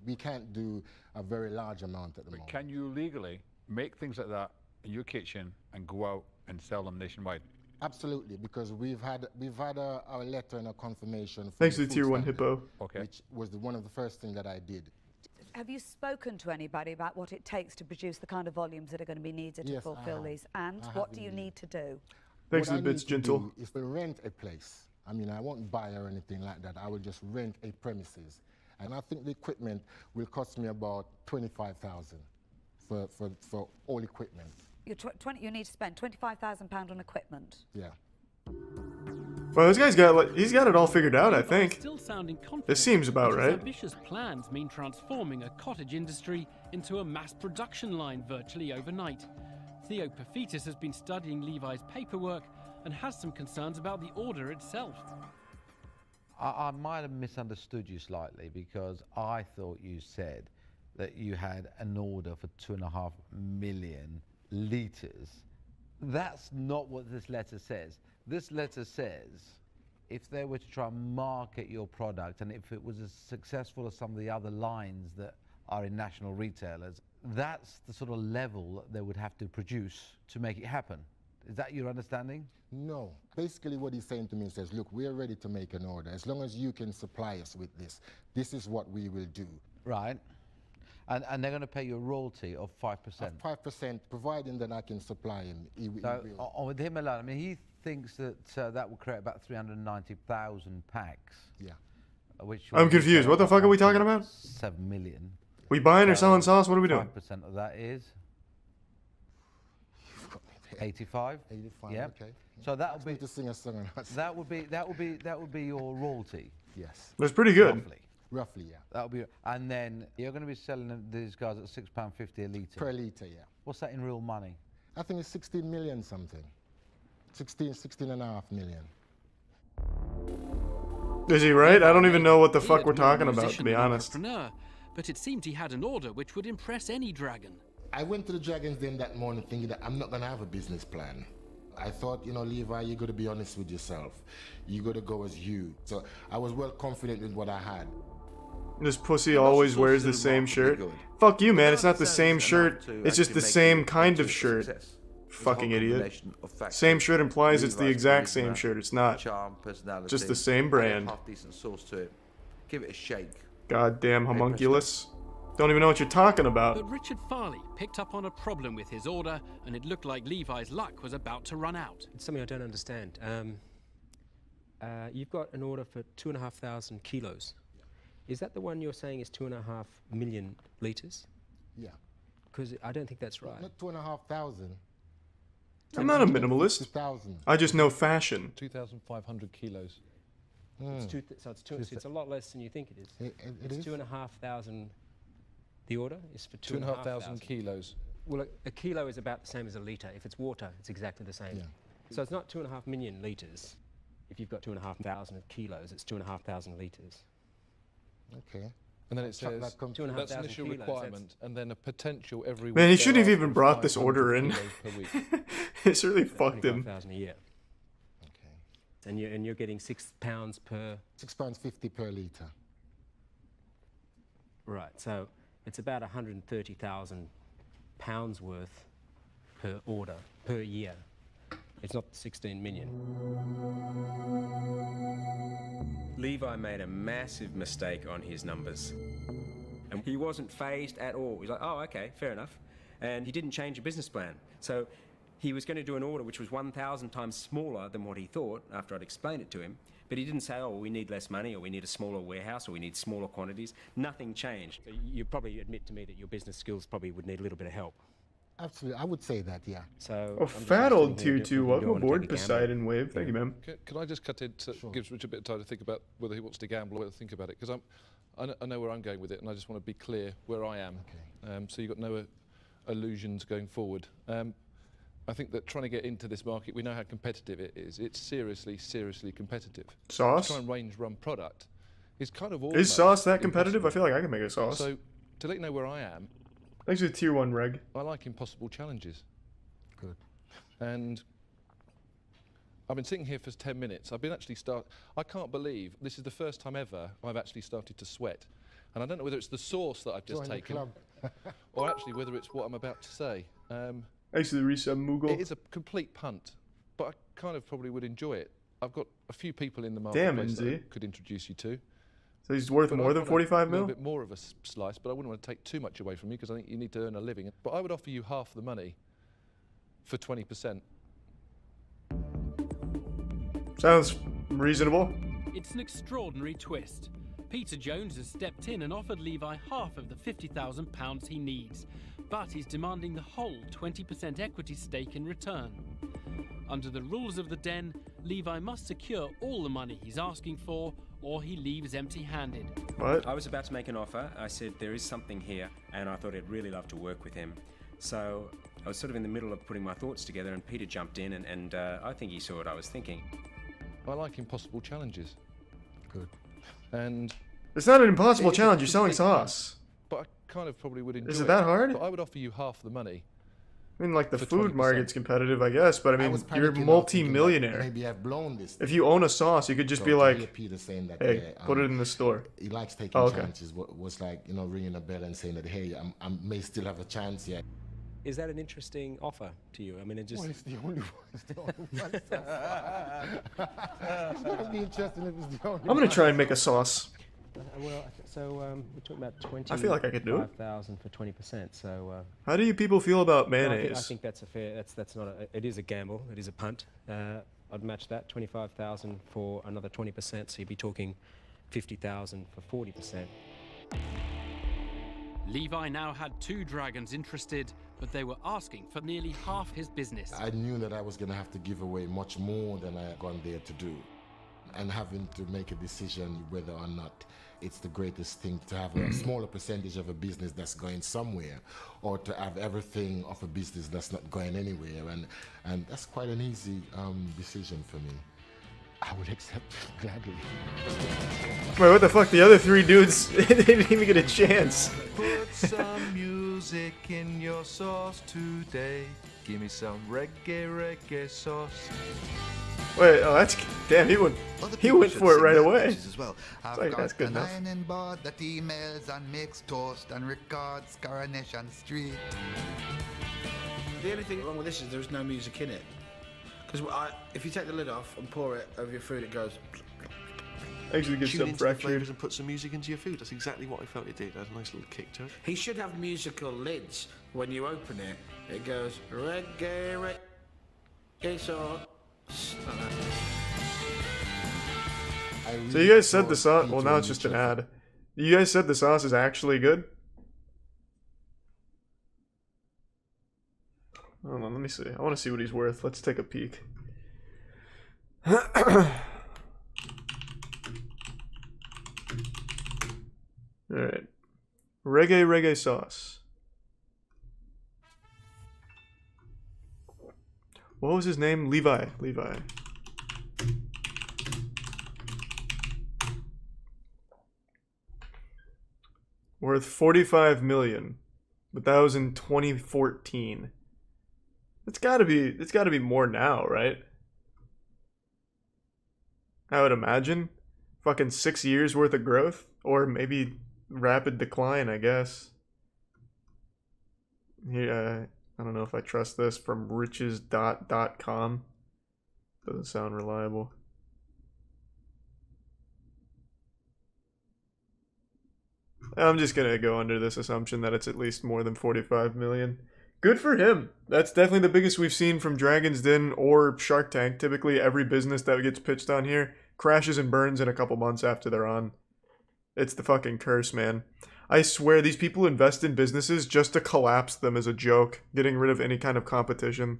We can't do a very large amount at the moment. Can you legally make things like that in your kitchen and go out and sell them nationwide? Absolutely, because we've had a letter and a confirmation. From Thanks the to the food Tier 1 standard, hippo. Okay. Which was one of the first things that I did. Have you spoken to anybody about what it takes to produce the kind of volumes that are going to be needed to Yes, I fulfill have. these? And I what have do you indeed. need to do? Thanks What to I the bits, need to Gentle. do is to rent a place. I mean, I won't buy or anything like that. I will just rent a premises. And I think the equipment will cost me about $25,000 for all equipment. You need to spend £25,000 on equipment. Yeah. Well, this guy's got he's got it all figured out, I think. Still sounding confident. This seems about but his right. ambitious plans mean transforming a cottage industry into a mass production line virtually overnight. Theo Paphitis has been studying Levi's paperwork and has some concerns about the order itself. I might have misunderstood you slightly because I thought you said that you had an order for 2.5 million litres. That's not what this letter says. This letter says if they were to try and market your product and if it was as successful as some of the other lines that are in national retailers, that's the sort of level that they would have to produce to make it happen. Is that your understanding? No. Basically what he's saying to me says, look, we're ready to make an order. As long as you can supply us with this is what we will do. Right. And they're going to pay you a royalty of 5%. 5%, providing that I can supply him. With him alone, I mean, he thinks that that will create about 390,000 packs. Yeah. Which I'm confused. What the fuck are we talking about? 7 million. We buying or selling sauce? What are we doing? 5% of that is 85. 85. Yeah. Okay. So that would be to sing a song on that. that would be your royalty. Yes. That's pretty good. Roughly, yeah. That'll be, and then you're going to be selling these guys at £6.50 a litre. Per litre, yeah. What's that in real money? I think it's 16 million something. 16.5 million. Is he right? I don't even know what the He fuck had we're more talking about, to musician be than honest. entrepreneur, but it seemed he had an order which would impress any dragon. I went to the Dragons Den that morning thinking that I'm not going to have a business plan. I thought, Levi, you got to be honest with yourself. You got to go as you. So I was well confident with what I had. This pussy always wears the same shirt. Fuck you, man. It's not the same shirt. It's just the same kind of shirt. Fucking idiot. Same shirt implies it's the exact same shirt. It's not. Charm, personality, Just the same brand. half decent sauce to it. Give it a shake. Goddamn homunculus. Don't even know what you're talking about. But Richard Farley picked up on a problem with his order, and it looked like Levi's luck was about to run out. It's something I don't understand. You've got an order for 2,500 kilos. Is that the one you're saying is 2.5 million litres? Yeah. Because I don't think that's right. Not 2,500. I'm not a minimalist. 50,000. I just know fashion. 2,500 kilos. So it's a lot less than you think it is. It It's is? 2,500. The order is for 2,500 kilos. Well, a kilo is about the same as a litre. If it's water, it's exactly the same. Yeah. So it's not 2.5 million litres. If you've got 2,500 kilos, it's 2,500 litres. Okay. And then it Chuck says that computer. 2,500 that's initial kilos, requirement, and then a potential every week. Man, he shouldn't have thereafter even of brought this 500 order in. kilos per week. It's really fucked him. 25,000 a year. Okay. And you're getting £6 per. £6.50 per litre. Right. So it's about £130,000 worth per order per year. It's not 16 million. Levi made a massive mistake on his numbers. And he wasn't phased at all. He was like, oh, okay, fair enough. And he didn't change a business plan. So he was going to do an order which was 1,000 times smaller than what he thought after I'd explained it to him. But he didn't say, oh, we need less money, or we need a smaller warehouse, or we need smaller quantities. Nothing changed. So you probably admit to me that your business skills probably would need a little bit of help. Absolutely, I would say that, yeah. So Oh, fat old tier 2. Welcome aboard, Poseidon Wave. Thank you, man. Can I just cut in to give Rich a bit of time to think about whether he wants to gamble or whether to think about it? Because I know where I'm going with it, and I just want to be clear where I am. Okay. So you've got no illusions going forward. I think that trying to get into this market, we know how competitive it is. It's seriously, seriously competitive. Sauce? To try and range run product is kind of Is sauce that competitive? impossible. I feel like I can make a sauce. So to let you know where I am, thanks for the tier 1 reg. I like impossible challenges. Good. And I've been sitting here for 10 minutes. I've been actually I can't believe this is the first time ever I've actually started to sweat. And I don't know whether it's the sauce that I've just Join the taken club. or actually whether it's what I'm about to say. Actually, the resub Moogle. It is a complete punt, but I kind of probably would enjoy it. I've got a few people in the Damn, marketplace that I NZ. could introduce you to. So he's worth But more I than want 45 a mil? little bit more of a slice, but I wouldn't want to take too much away from you because I think you need to earn a living. But I would offer you half the money for 20%. Sounds reasonable. It's an extraordinary twist. Peter Jones has stepped in and offered Levi half of the £50,000 he needs, but he's demanding the whole 20% equity stake in return. Under the rules of the den, Levi must secure all the money he's asking for, or he leaves empty-handed. What? I was about to make an offer. I said there is something here, and I thought I'd really love to work with him. So I was sort of in the middle of putting my thoughts together, and Peter jumped in, and I think he saw what I was thinking. I like impossible challenges. Good. And it's not an impossible it is a challenge. You're selling complete punt, sauce. But I kind of probably would enjoy Is it that hard? But I would offer you half the money. I mean, like, the for food 20%. market's competitive, I guess, but I mean, was you're panicking now, multi-millionaire. thinking that maybe I've blown this. If you own a sauce, you could just So be to like, hear Peter saying that, hey, yeah, put it in the store. He likes taking Oh, okay. chances. Was like, you know, ringing a bell and saying that, hey, I may still have a chance yet. Is that an interesting offer to you? I mean, it just... Well, it's the only one. It's the only one. It's going to be interesting if it's the only one. I'm going to try and make a sauce. Well, so we're talking about 20. I feel like I could do it. 5,000 for 20%. So. How do you people feel about Well, mayonnaise? I think that's a fair. That's not. It is a gamble. It is a punt. I'd match that 25,000 for another 20%. So you'd be talking 50,000 for 40%. Levi now had 2 dragons interested, but they were asking for nearly half his business. I knew that I was going to have to give away much more than I had gone there to do. And having to make a decision whether or not it's the greatest thing to have a smaller percentage of a business that's going somewhere, or to have everything of a business that's not going anywhere. And that's quite an easy decision for me. I would accept it gladly. Wait, what the fuck? The other 3 dudes, they didn't even get a chance. Put some music in your sauce today. Give me some reggae sauce. Wait, oh, that's... Damn, he went for it right away. As well. I've Like, got that's good an enough. ironing board that emails and makes toast and records Coronation Street. The only thing wrong with this is there's no music in it. Because if you take the lid off and pour it over your food, it goes... Actually gets Tune some into the fractured. flavours and put some music into your food. That's exactly what I felt it did. It had a nice little kick to it. He should have musical lids. When you open it, it goes reggae, sauce. So you guys said the sauce... Well, now it's just an ad. You guys said the sauce is actually good? Hold on, let me see. I want to see what he's worth. Let's take a peek. Alright. Reggae sauce. What was his name? Levi. Worth 45 million. But that was in 2014. It's gotta be more now, right? I would imagine. Fucking 6 years worth of growth. Or maybe rapid decline, I guess. Yeah, I don't know if I trust this from riches.com. Doesn't sound reliable. I'm just gonna go under this assumption that it's at least more than 45 million. Good for him. That's definitely the biggest we've seen from Dragon's Den or Shark Tank. Typically, every business that gets pitched on here crashes and burns in a couple months after they're on. It's the fucking curse, man. I swear these people invest in businesses just to collapse them as a joke, getting rid of any kind of competition.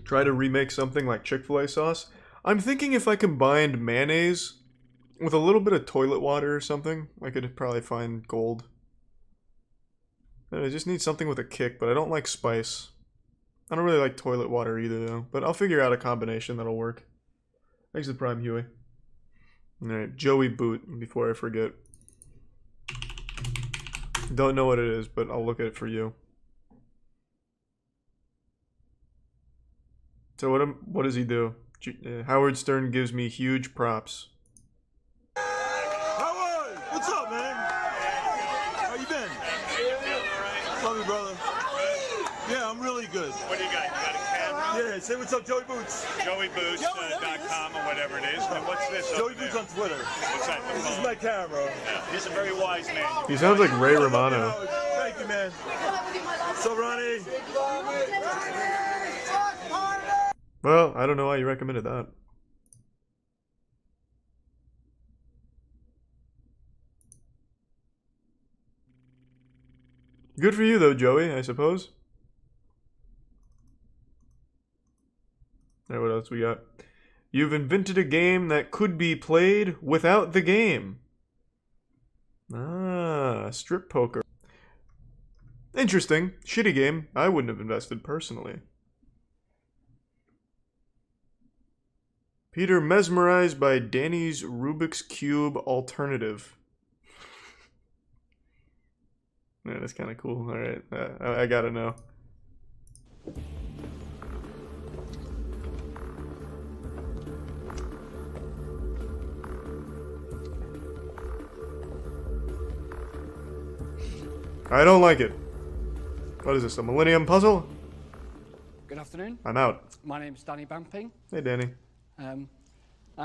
Try to remake something like Chick-fil-A sauce. I'm thinking if I combined mayonnaise with a little bit of toilet water or something, I could probably find gold. I just need something with a kick, but I don't like spice. I don't really like toilet water either, though. But I'll figure out a combination that'll work. Thanks to Prime Huey. Alright, Joey Boot, before I forget. Don't know what it is, but I'll look at it for you. So what does he do? Howard Stern gives me huge props. Howard! What's up, man? How you been? Love you, brother. Yeah, I'm really good. What do you got? You got a camera? Yeah, say what's up, Joey Boots. JoeyBoots.com or whatever it is. And what's this? Joey Boots on Twitter. What's that? This is my camera. Yeah. He's a very wise man. He sounds like Ray Romano. Thank you, man. What's up, Ronnie? Well, I don't know why you recommended that. Good for you though, Joey, I suppose. Alright, what else we got? You've invented a game that could be played without the game. Ah, strip poker. Interesting. Shitty game. I wouldn't have invested personally. Peter mesmerized by Danny's Rubik's Cube alternative. Yeah, that's kind of cool. Alright, I gotta know. I don't like it. What is this, a Millennium Puzzle? Good afternoon. I'm out. My name's Danny Bamping. Hey, Danny. I'm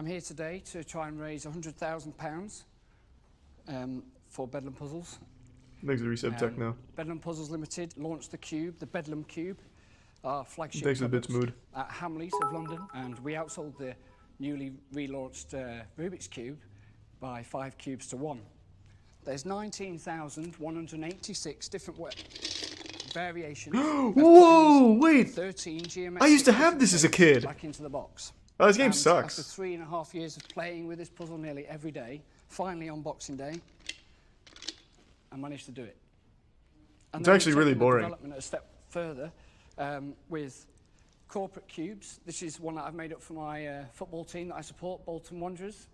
here today to try and raise £100,000 for Bedlam Puzzles. Thanks to Resub Tech now. Bedlam Puzzles Limited launched the Cube, the Bedlam Cube, our flagship Thanks to product Bits Mood. at Hamleys of London, and we outsold the newly relaunched Rubik's Cube by 5 cubes to 1. There's 19,186 different variations. Whoa, wait! 13 geometric I used to have this as a kid. Back into the box. Oh, this game And sucks. After 3.5 years of playing with this puzzle nearly every day, finally on Boxing Day, I managed to do it. And It's then actually we've really taken the boring. Development a step further with corporate cubes. This is one that I've made up for my football team that I support, Bolton Wanderers.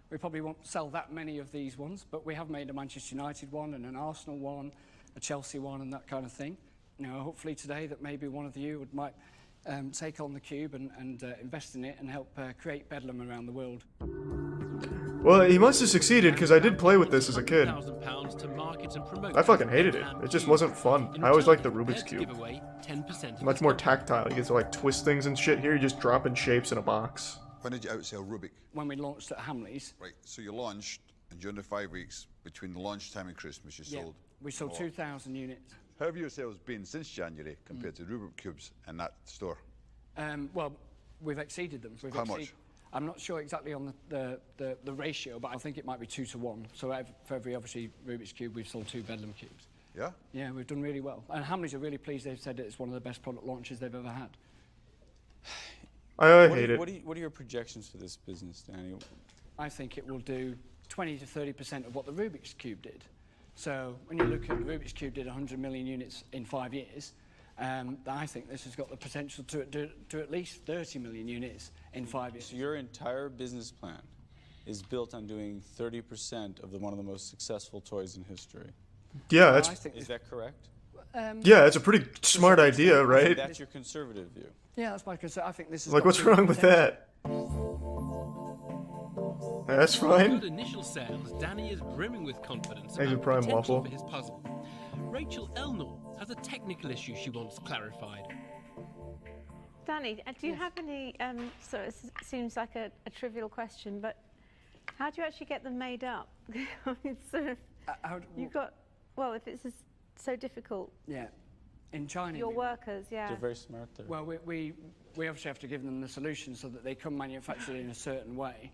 We probably won't sell that many of these ones, but we have made a Manchester United one and an Arsenal one, a Chelsea one, and that kind of thing. You know, hopefully today that maybe one of you might take on the cube and invest in it and help create Bedlam around the world. Well, he must have succeeded because I did play with this as a kid. I fucking hated it. It just wasn't fun. I always liked the Rubik's Cube. Much more tactile. You get to like twist things and shit. Here, you just drop in shapes in a box. When did you outsell Rubik? When we launched at Hamleys. Right, so you launched, and during the 5 weeks between the launch time and Christmas, you sold. We sold 2,000 units. How have your sales been since January compared to Rubik Cubes in that store? Well, we've exceeded them. How much? I'm not sure exactly on the ratio, but I think it might be 2 to 1. So for every, obviously, Rubik's Cube, we've sold 2 Bedlam Cubes. Yeah? Yeah, we've done really well. And Hamleys are really pleased. They've said it's one of the best product launches they've ever had. I hate it. What are your projections for this business, Danny? I think it will do 20 to 30% of what the Rubik's Cube did. So when you look at the Rubik's Cube did 100 million units in 5 years, I think this has got the potential to do at least 30 million units in 5 years. So your entire business plan is built on doing 30% of one of the most successful toys in history. Yeah, that's. Is that correct? Yeah, it's a pretty smart idea, right? That's your conservative view. Yeah, that's my concern. I think this is Like, what's wrong with that? That's fine. Good initial sales, Danny is brimming with confidence Thank you, about Prime the potential Waffle. for his puzzle. Rachel Elnor has a technical issue she wants clarified. Danny, do you have any, so it seems like a trivial question, but how do you actually get them made up? It's sort of, you've got, well, if it's so difficult. Yeah, in China. Your workers, yeah. They're very smart there. Well, we obviously have to give them the solution so that they come manufactured in a certain way.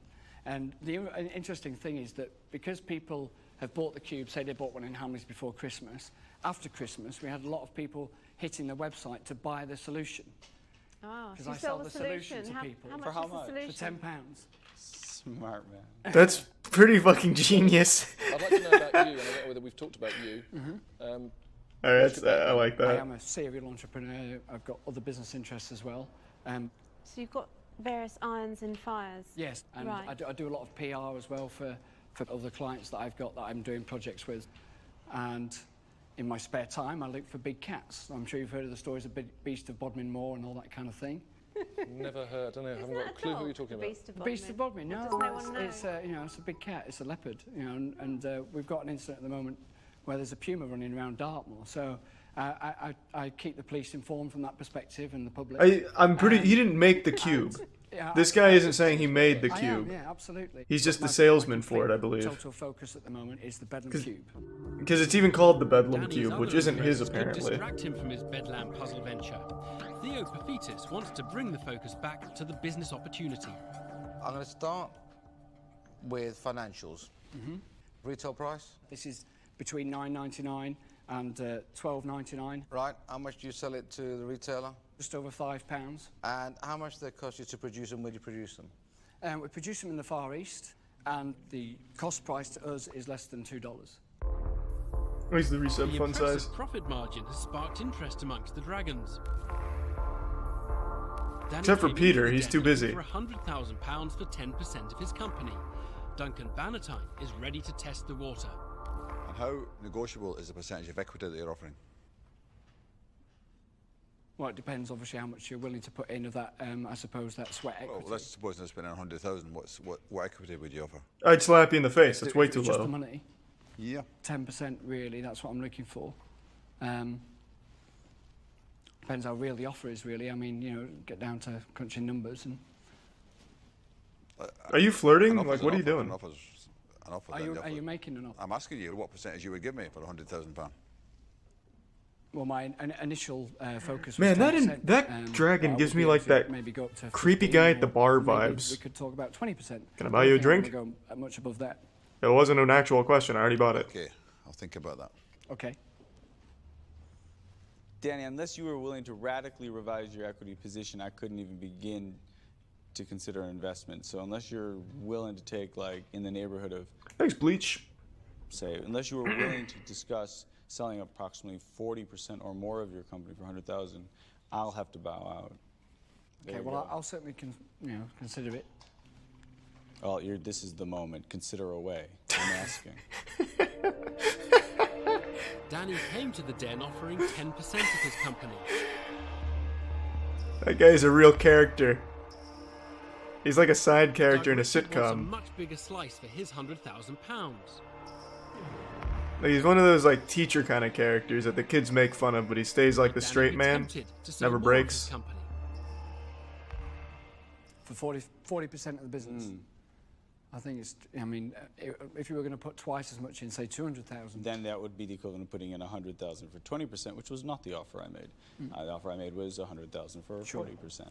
And the interesting thing is that because people have bought the cube, say they bought one in Hamleys before Christmas, after Christmas we had a lot of people hitting the website to buy the solution. Oh, Because so I you sell the the solution to How- people. how much For how is the much? solution? For £10. Smart man. That's pretty fucking genius. I'd like to know about you, and I don't know whether we've talked about you. All right, I like that. I am a serial entrepreneur. I've got other business interests as well. So you've got various irons and fires. Yes, and right. I do a lot of PR as well for other clients that I've got that I'm doing projects with. And in my spare time, I look for big cats. I'm sure you've heard of the stories of Beast of Bodmin Moor and all that kind of thing. Never heard. I don't know. I haven't got a clue who you're talking about. Beast of Bodmin. No, Does no one know? it's you know, it's a big cat. It's a leopard. You know, and we've got an incident at the moment where there's a puma running around Dartmoor. So I keep the police informed from that perspective and the public. I'm pretty. He didn't make the cube. This guy isn't saying he made the cube. Yeah, absolutely. He's just But the my salesman for it, I believe. Total focus at the moment is the Bedlam cube. Because it's even called the Bedlam Danny's Cube, other which isn't his interests could apparently. distract him from his Bedlam puzzle venture. Theo Paphitis wants to bring the focus back to the business opportunity. I'm going to start with financials. Retail price? This is between $9.99 and $12.99. Right. How much do you sell it to the retailer? Just over £5. And how much do they cost you to produce them? Where do you produce them? We produce them in the Far East, and the cost price to us is less than $2. Where's the resub The fund impressive size? profit margin has sparked interest amongst the Dragons. Danny Except for came Peter, into the he's den too busy. For £100,000 for 10% of his company. Duncan Bannatyne is ready to test the water. And how negotiable is the percentage of equity that you're offering? Well, it depends, obviously, how much you're willing to put in of that, I suppose, that sweat equity. Well, let's suppose they're spending 100,000. What equity would you offer? I'd slap you in the face. That's way If too it's just low. the money. Yeah. 10%, really, that's what I'm looking for. Depends how real the offer is, really. I mean, you know, get down to crunching numbers and... Are you flirting? An offer's Like, what are an you offer, doing? an offer's an offer, Are then you, the are offer- you making an offer? I'm asking you what percentage you would give me for £100,000. Well, my initial focus was Man, 10%, that dragon but I gives would me be like able to that maybe go up to creepy 15, guy at the or bar maybe vibes. We could talk about 20%. Can I buy you a don't think I drink? wanna go much above that. It wasn't an actual question. I already bought it. Okay, I'll think about that. Okay. Danny, unless you were willing to radically revise your equity position, I couldn't even begin to consider an investment. So unless you're willing to take, like, in the neighborhood of... Thanks, Bleach. Say, unless you were willing to discuss selling approximately 40% or more of your company for $100,000, I'll have to bow out. There Okay, you well, go. I'll certainly consider it. Well, this is the moment. Consider away. I'm asking. Danny came to the den offering 10% of his company. That guy's a real character. He's like a side character in a Doug Richard wants a sitcom. much bigger slice for his £100,000. Like, he's one of those like teacher kind of characters that the kids make fun of, but he stays like the Danny straight be man, tempted to sell never more of his breaks. company. For 40% of the business. I think it's, I mean, if you were going to put twice as much in, say, 200,000. Then that would be the equivalent of putting in 100,000 for 20%, which was not the offer I made. The offer I made was 100,000 for 40%.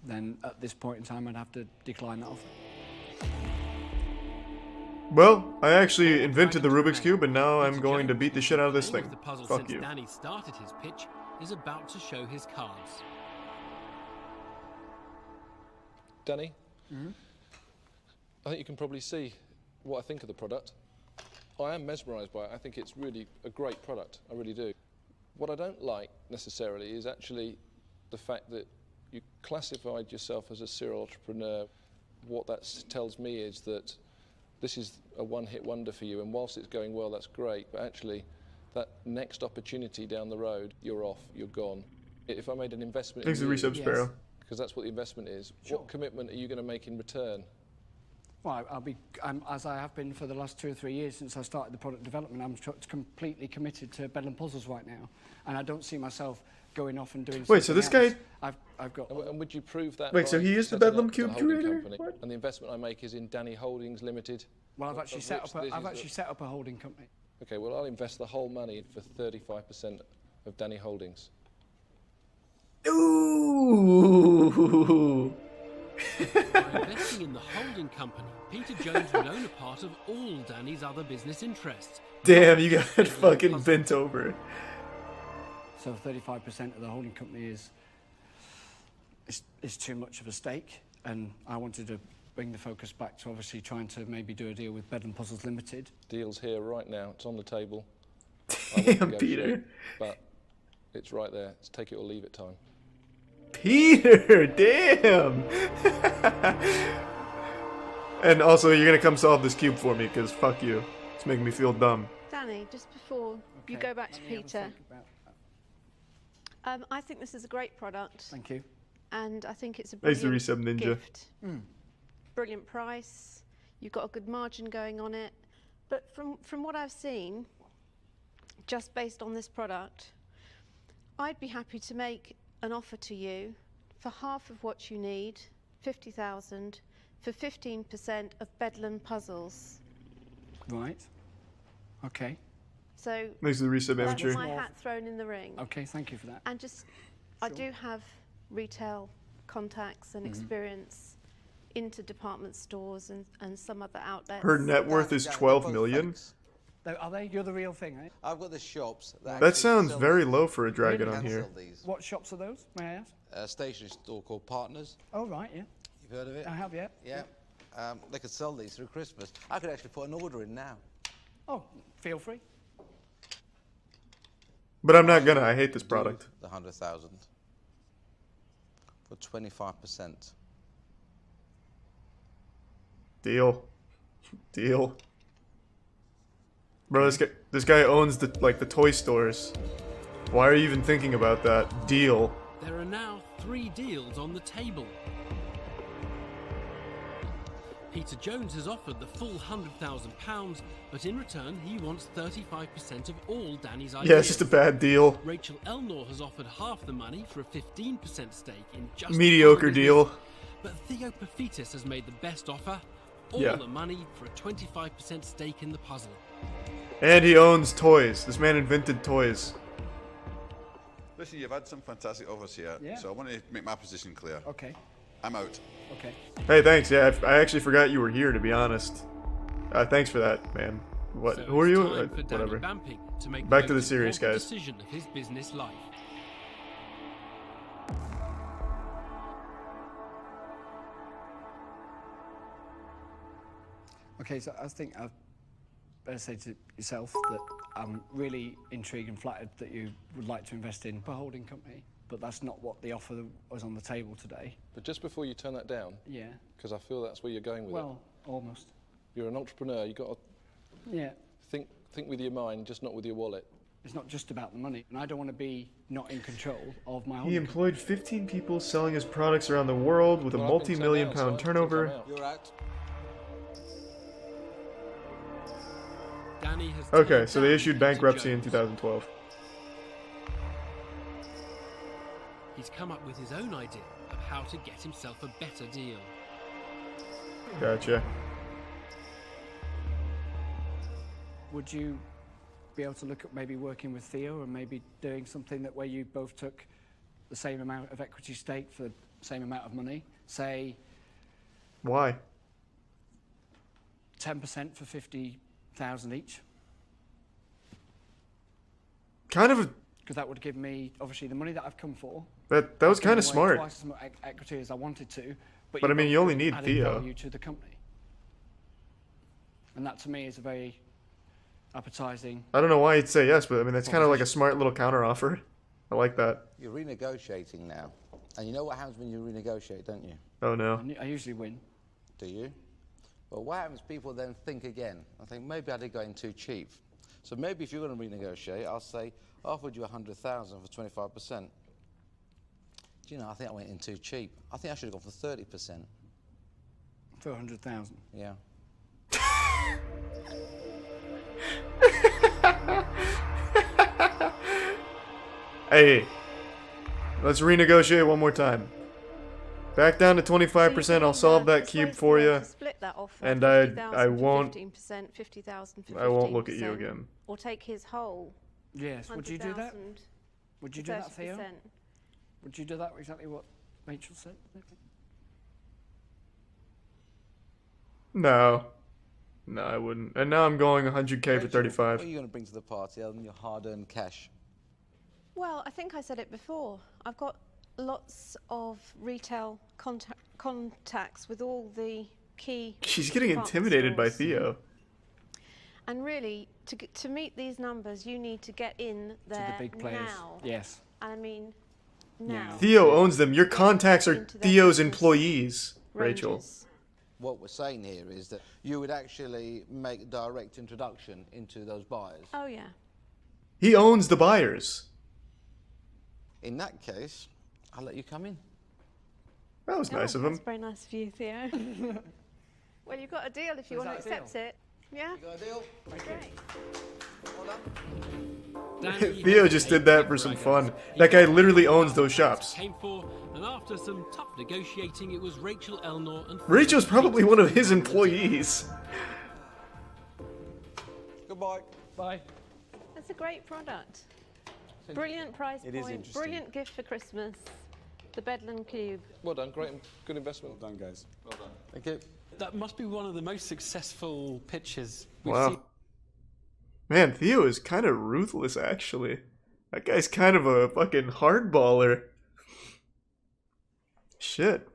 Then at this point in time, I'd have to decline that offer. Well, I actually invented the Rubik's Cube, and now I'm going to beat the shit out of this Playing thing. with the puzzle Fuck since you. Danny started his pitch is about to show his cards. Danny, I think you can probably see what I think of the product. I am mesmerised by it. I think it's really a great product. I really do. What I don't like necessarily is actually the fact that you classified yourself as a serial entrepreneur. What that tells me is that this is a one-hit wonder for you, and whilst it's going well, that's great, but actually that next opportunity down the road, you're off, you're gone. If I made an investment Thanks in for you, resub, Sparrow. because that's what the investment is, what commitment are you going to make in return? Well, I'm, as I have been for the last 2 or 3 years since I started the product development, I'm completely committed to Bedlam Puzzles right now, and I don't see myself going off and doing. Wait, so this something else. guy- I've got. And would you prove that? Wait, so by he is the setting Bedlam up Cube holding creator? company? And the investment I make is in Danny Holdings Limited. Well, I've actually set up. I've I've actually set up a holding company. Okay, well, I'll invest the whole money for 35% of Danny Holdings. Ooh. By investing in the holding company, Peter Jones would own a part of all Danny's other business interests. Damn, you got it fucking bent over. So 35% of the holding company is too much of a stake, and I wanted to bring the focus back to obviously trying to maybe do a deal with Bed and Puzzles Limited. Deal's here right now. It's on the table. Damn, Peter. But it's right there. It's take it or leave it time. Peter, damn. And also, you're gonna come solve this cube for me, because fuck you. It's making me feel dumb. Danny, just before you go back to Peter, I think this is a great product. Thank you. And I think it's a Thanks to brilliant Resub Ninja. gift. Brilliant price. You've got a good margin going on it. But from what I've seen, just based on this product, I'd be happy to make an offer to you for half of what you need, 50,000, for 15% of Bedlam Puzzles. Right. Okay. So Thanks to the Resub that's Amateur. my hat thrown in the ring. Okay, thank you for that. And just, I do have retail contacts and experience into department stores and some other outlets. Her net worth is 12 million? Are they? You're the real thing, eh? I've got the shops. That sounds very low for a dragon on here. What shops are those, may I ask? A stationery store called Partners. Oh, right, yeah. You've heard of it? I have, yeah. Yeah. They could sell these through Christmas. I could actually put an order in now. Oh, feel free. But I'm not gonna. I hate this product. The 100,000 for 25%. Deal. Deal. Bro, this guy owns the toy stores. Why are you even thinking about that? Deal. There are now 3 deals on the table. Peter Jones has offered the full £100,000, but in return he wants 35% of all Danny's ideas. Yeah, it's just a bad deal. Rachel Elnor has offered half the money for a 15% stake in just Mediocre business, deal. But Theo Pafitis has made the best offer. All the money for a 25% stake in the puzzle. And he owns toys. This man invented toys. Listen, you've had some fantastic offers here, so I want to make my position clear. Okay. I'm out. Okay. Hey, thanks. Yeah, I actually forgot you were here, to be honest. Thanks for that, man. What? So Who are you? time for Danny Whatever. Bamping to make Back the to the most series, important guys. decision of his business life. Okay, so I think I've better say to yourself that I'm really intrigued and flattered that you would like to invest in a holding company, but that's not what the offer that was on the table today. But just before you turn that down, Yeah. because I feel that's where you're going with Well, almost. it. You're an entrepreneur. You've got to Yeah. think with your mind, just not with your wallet. It's not just about the money, and I don't want to be not in control of my He holding employed 15 people selling his products around the world with a Well, I've been multi-million turned down, pound so I think I'm turnover. out. You're out. Danny has Okay, turned so they down issued Peter bankruptcy in Jones. 2012. He's come up with his own idea of how to get himself a better deal. Gotcha. Would you be able to look at maybe working with Theo and maybe doing something that where you both took the same amount of equity stake for the same amount of money? Say Why? 10% for 50,000 each? Kind of. Because that would give me, obviously, the money that I've come for. That was I've kind given of away smart. Twice as much equity as I wanted to. But I mean, both you only both need added Theo. value to the company. And that, to me, is a very appetizing. I don't know why you'd say yes, but I mean, that's kind of like a smart little counteroffer. I like that. You're renegotiating now. And you know what happens when you renegotiate, don't you? Oh, no. I usually win. Do you? Well, what happens, people then think again. I think maybe I did go in too cheap. So maybe if you're going to renegotiate, I'll say, I offered you 100,000 for 25%. Do you know, I think I went in too cheap. I think I should have gone for 30%. For 100,000? Yeah. Hey, let's renegotiate one more time. Back down to 25%. I'll solve that cube for you. Split that offer. And 50,000 I for won't. 15%, 50,000 for 15%. I won't look at you again. Or take his whole. Yes. Would you do that? 100,000 Would you for do that, Theo? 30%. Would you do that? Exactly what Rachel said? No. No, I wouldn't. And now I'm going 100k for 35. What are you going to bring to the party other than your hard-earned cash? Well, I think I said it before. I've got lots of retail contacts with all the key. She's getting intimidated by Theo. And really, to meet these numbers, you need to get in there the big players. now. Yes. I mean, now. Theo owns them. Your contacts are Theo's employees, Rachel. What we're saying here is that you would actually make a direct introduction into those buyers. Oh, yeah. He owns the buyers. In that case, I'll let you come in. That was nice of him. That's very nice of you, Theo. Well, you've got a deal if you want to accept it. Yeah? You got a deal? Great. Theo just did that for some fun. That guy literally owns those shops. Came for, and after some tough negotiating, it was Rachel Elnor and Rachel's probably one of his employees. Goodbye. Bye. That's a great product. Brilliant price It is point. interesting. Brilliant gift for Christmas. The Bedlam Cube. Well done, great, good investment. Well done, guys. Well done. Thank you. That must be one of the most successful pitches we've Wow. seen. Man, Theo is kind of ruthless, actually. That guy's kind of a fucking hardballer. Shit.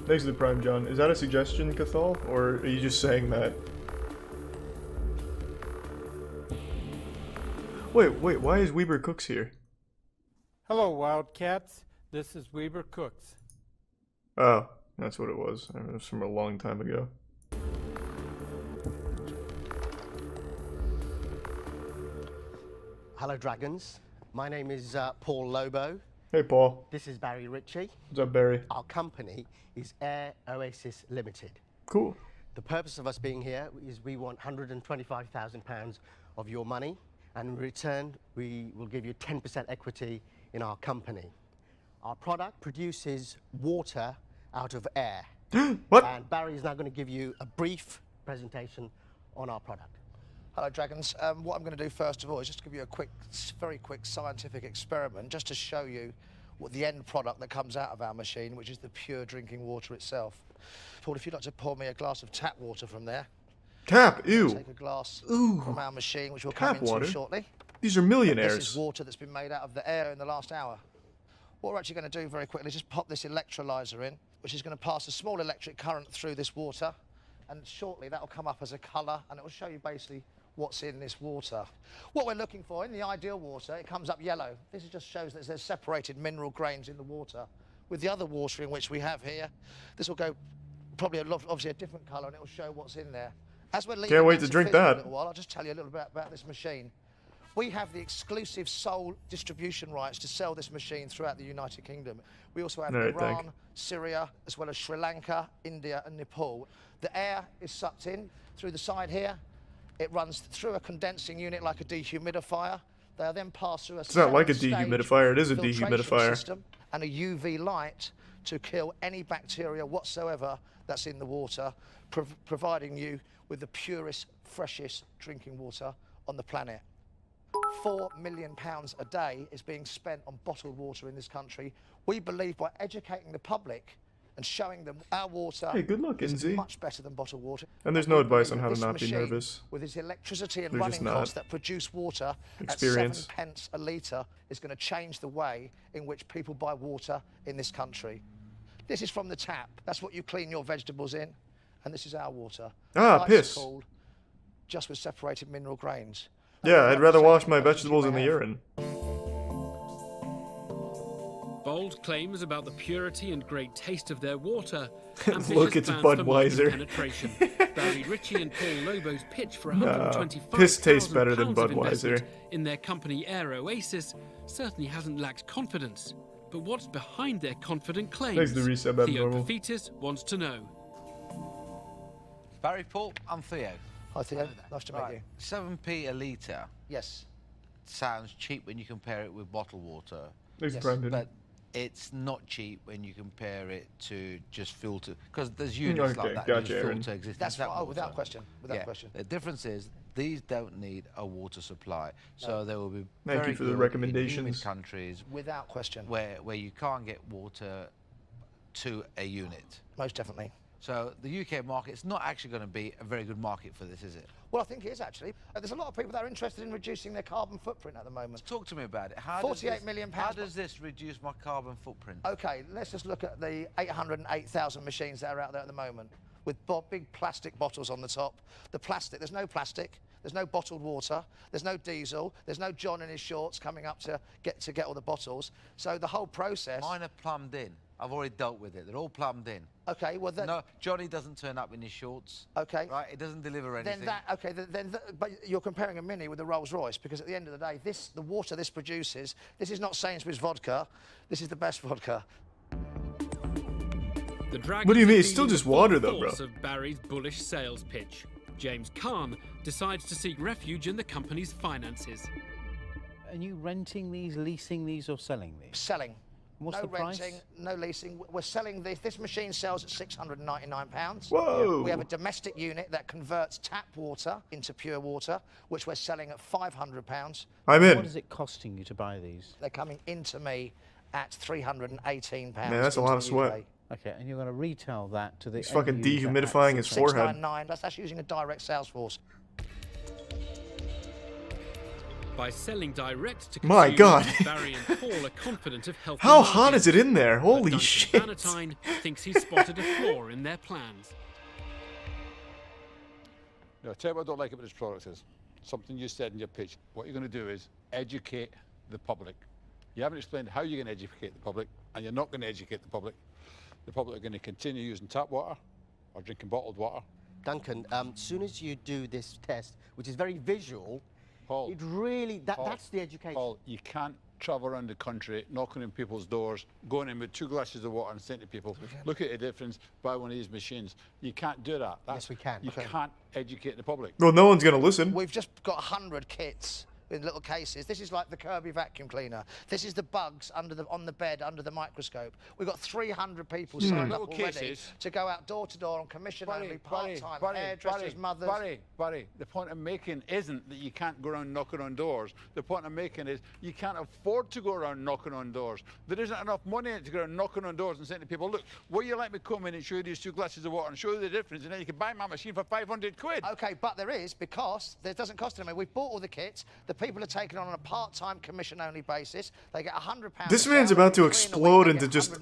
Thanks to the Prime, John. Is that a suggestion, Cathal? Or are you just saying that? Wait, why is Weber Cooks here? Hello, Wildcats. This is Weber Cooks. Oh, that's what it was. It was from a long time ago. Hello, Dragons. My name is Paul Lobo. Hey, Paul. This is Barry Ritchie. What's up, Barry? Our company is Air Oasis Limited. Cool. The purpose of us being here is we want £125,000 of your money, and in return, we will give you 10% equity in our company. Our product produces water out of air. What? And Barry is now going to give you a brief presentation on our product. Hello, Dragons. What I'm going to do first of all is just give you a very quick scientific experiment just to show you what the end product that comes out of our machine, which is the pure drinking water itself. Paul, if you'd like to pour me a glass of tap water from there. Tap, ew. Take a glass Ooh. from our machine, which we'll Tap come into water? shortly. These are millionaires. This is water that's been made out of the air in the last hour. What we're actually going to do very quickly is just pop this electrolyzer in, which is going to pass a small electric current through this water, and shortly that will come up as a colour, and it will show you basically what's in this water. What we're looking for in the ideal water, it comes up yellow. This just shows that there's separated mineral grains in the water. With the other water in which we have here, this will go probably obviously a different colour, and it will show what's in there. As we're leaving Can't wait that to drink fizzle that. a little while, I'll just tell you a little bit about this machine. We have the exclusive sole distribution rights to sell this machine throughout the United Kingdom. We also have Alright, Iran, thank. Syria, as well as Sri Lanka, India and Nepal. The air is sucked in through the side here. It runs through a condensing unit like a dehumidifier. They are then passed through a It's not like a seven-stage dehumidifier, it is a filtration dehumidifier. system and a UV light to kill any bacteria whatsoever that's in the water, providing you with the purest, freshest drinking water on the planet. £4 million a day is being spent on bottled water in this country. We believe by educating the public and showing them our water Hey, good luck, is Inzi. much better than bottled water. And there's we no advice believe on how to this not be machine, nervous. with its electricity and They're just running not. costs that produce water Experience. at 7 pence a litre, is going to change the way in which people buy water in this country. This is from the tap. That's what you clean your vegetables in. And this is our water. Ah, piss. Ice-cooled, just with separated mineral grains. Yeah, I'd rather wash my vegetables in the urine. Bold claims about the purity and great taste of their water. Look, it's Budweiser. Penetration. Barry Ritchie and Paul Lobo's pitch for Nah, piss tastes better than £125,000 of Budweiser. investment in their company Air Oasis certainly hasn't lacked confidence. But what's behind their confident claims? Thanks to resub Theo abnormal. Pafitis wants to know. Barry, Paul, I'm Theo. Hi, Theo. Nice to meet Right, you. 7p a litre. Yes. Sounds cheap when you compare it with bottled water. Thanks, Brandon. But it's not cheap when you compare it to just filter, because there's units Okay, like that gotcha, just Aaron. filter existing. That's tap right. Oh, without water. question. Without Yeah. question. The difference is These don't need a water supply, so they will be Thank very you for the good recommendations. in humid countries Without question. where you can't get water to a unit. Most definitely. So the UK market's not actually going to be a very good market for this, is it? Well, I think it is actually. There's a lot of people that are interested in reducing their carbon footprint at the moment. Talk to me about it. How 48 million How pounds. does this reduce my carbon footprint? Okay, let's just look at the 808,000 machines that are out there at the moment with big plastic bottles on the top. The plastic, there's no plastic, there's no bottled water, there's no diesel, there's no John in his shorts coming up to get all the bottles. So the whole process... Mine are plumbed in. I've already dealt with it. They're all plumbed in. Okay, well then... No, Johnny doesn't turn up in his shorts. Okay. Right, he doesn't deliver anything. But you're comparing a Mini with a Rolls Royce, because at the end of the day, the water this produces, this is not Sainsbury's vodka, this is the best vodka. The Dragons What do you mean? have It's still been just the full water, though, bro. force of Barry's bullish sales pitch. James Kahn decides to seek refuge in the company's finances. Are you renting these, leasing these, or selling these? Selling. What's no the price? renting, no leasing. We're selling this. This machine sells at £699. Whoa! We have a domestic unit that converts tap water into pure water, which we're selling at £500. I'm in. What is it costing you to buy these? They're coming into me at £318. Man, that's a lot of sweat. Okay, and you're going to retail that to the He's fucking end user at dehumidifying his forehead. $699. That's using a direct sales force. By selling direct to My consumers, God. Barry and Paul are confident of healthy How hot margins. is it in there? But Holy Duncan shit. Bannatyne thinks he's spotted a flaw in their plans. No, tell you what I don't like about this product is something you said in your pitch. What you're going to do is educate the public. You haven't explained how you're going to educate the public, and you're not going to educate the public. The public are going to continue using tap water or drinking bottled water. Duncan, as soon as you do this test, which is very visual, Paul, it really, Paul, that's the education. Paul, you can't travel around the country knocking on people's doors, going in with 2 glasses of water and saying to people, look at the difference, buy one of these machines. You can't do that. Yes, we can. You can't educate the public. Well, no one's going to listen. We've just got 100 kits in little cases. This is like the Kirby vacuum cleaner. This is the bugs on the bed under the microscope. We've got 300 people signed up already cases. to go out door to door on commission only, part-time, hairdressers, mothers. Barry, the point I'm making isn't that you can't go around knocking on doors. The point I'm making is you can't afford to go around knocking on doors. There isn't enough money in it to go around knocking on doors and saying to people, look, will you let me come in and show you these 2 glasses of water and show you the difference, and then you can buy my machine for 500 quid. Okay, but there is, because it doesn't cost them. We've bought all the kits. The people are taking on a part-time commission-only basis. They get £100. This man's about to explode into just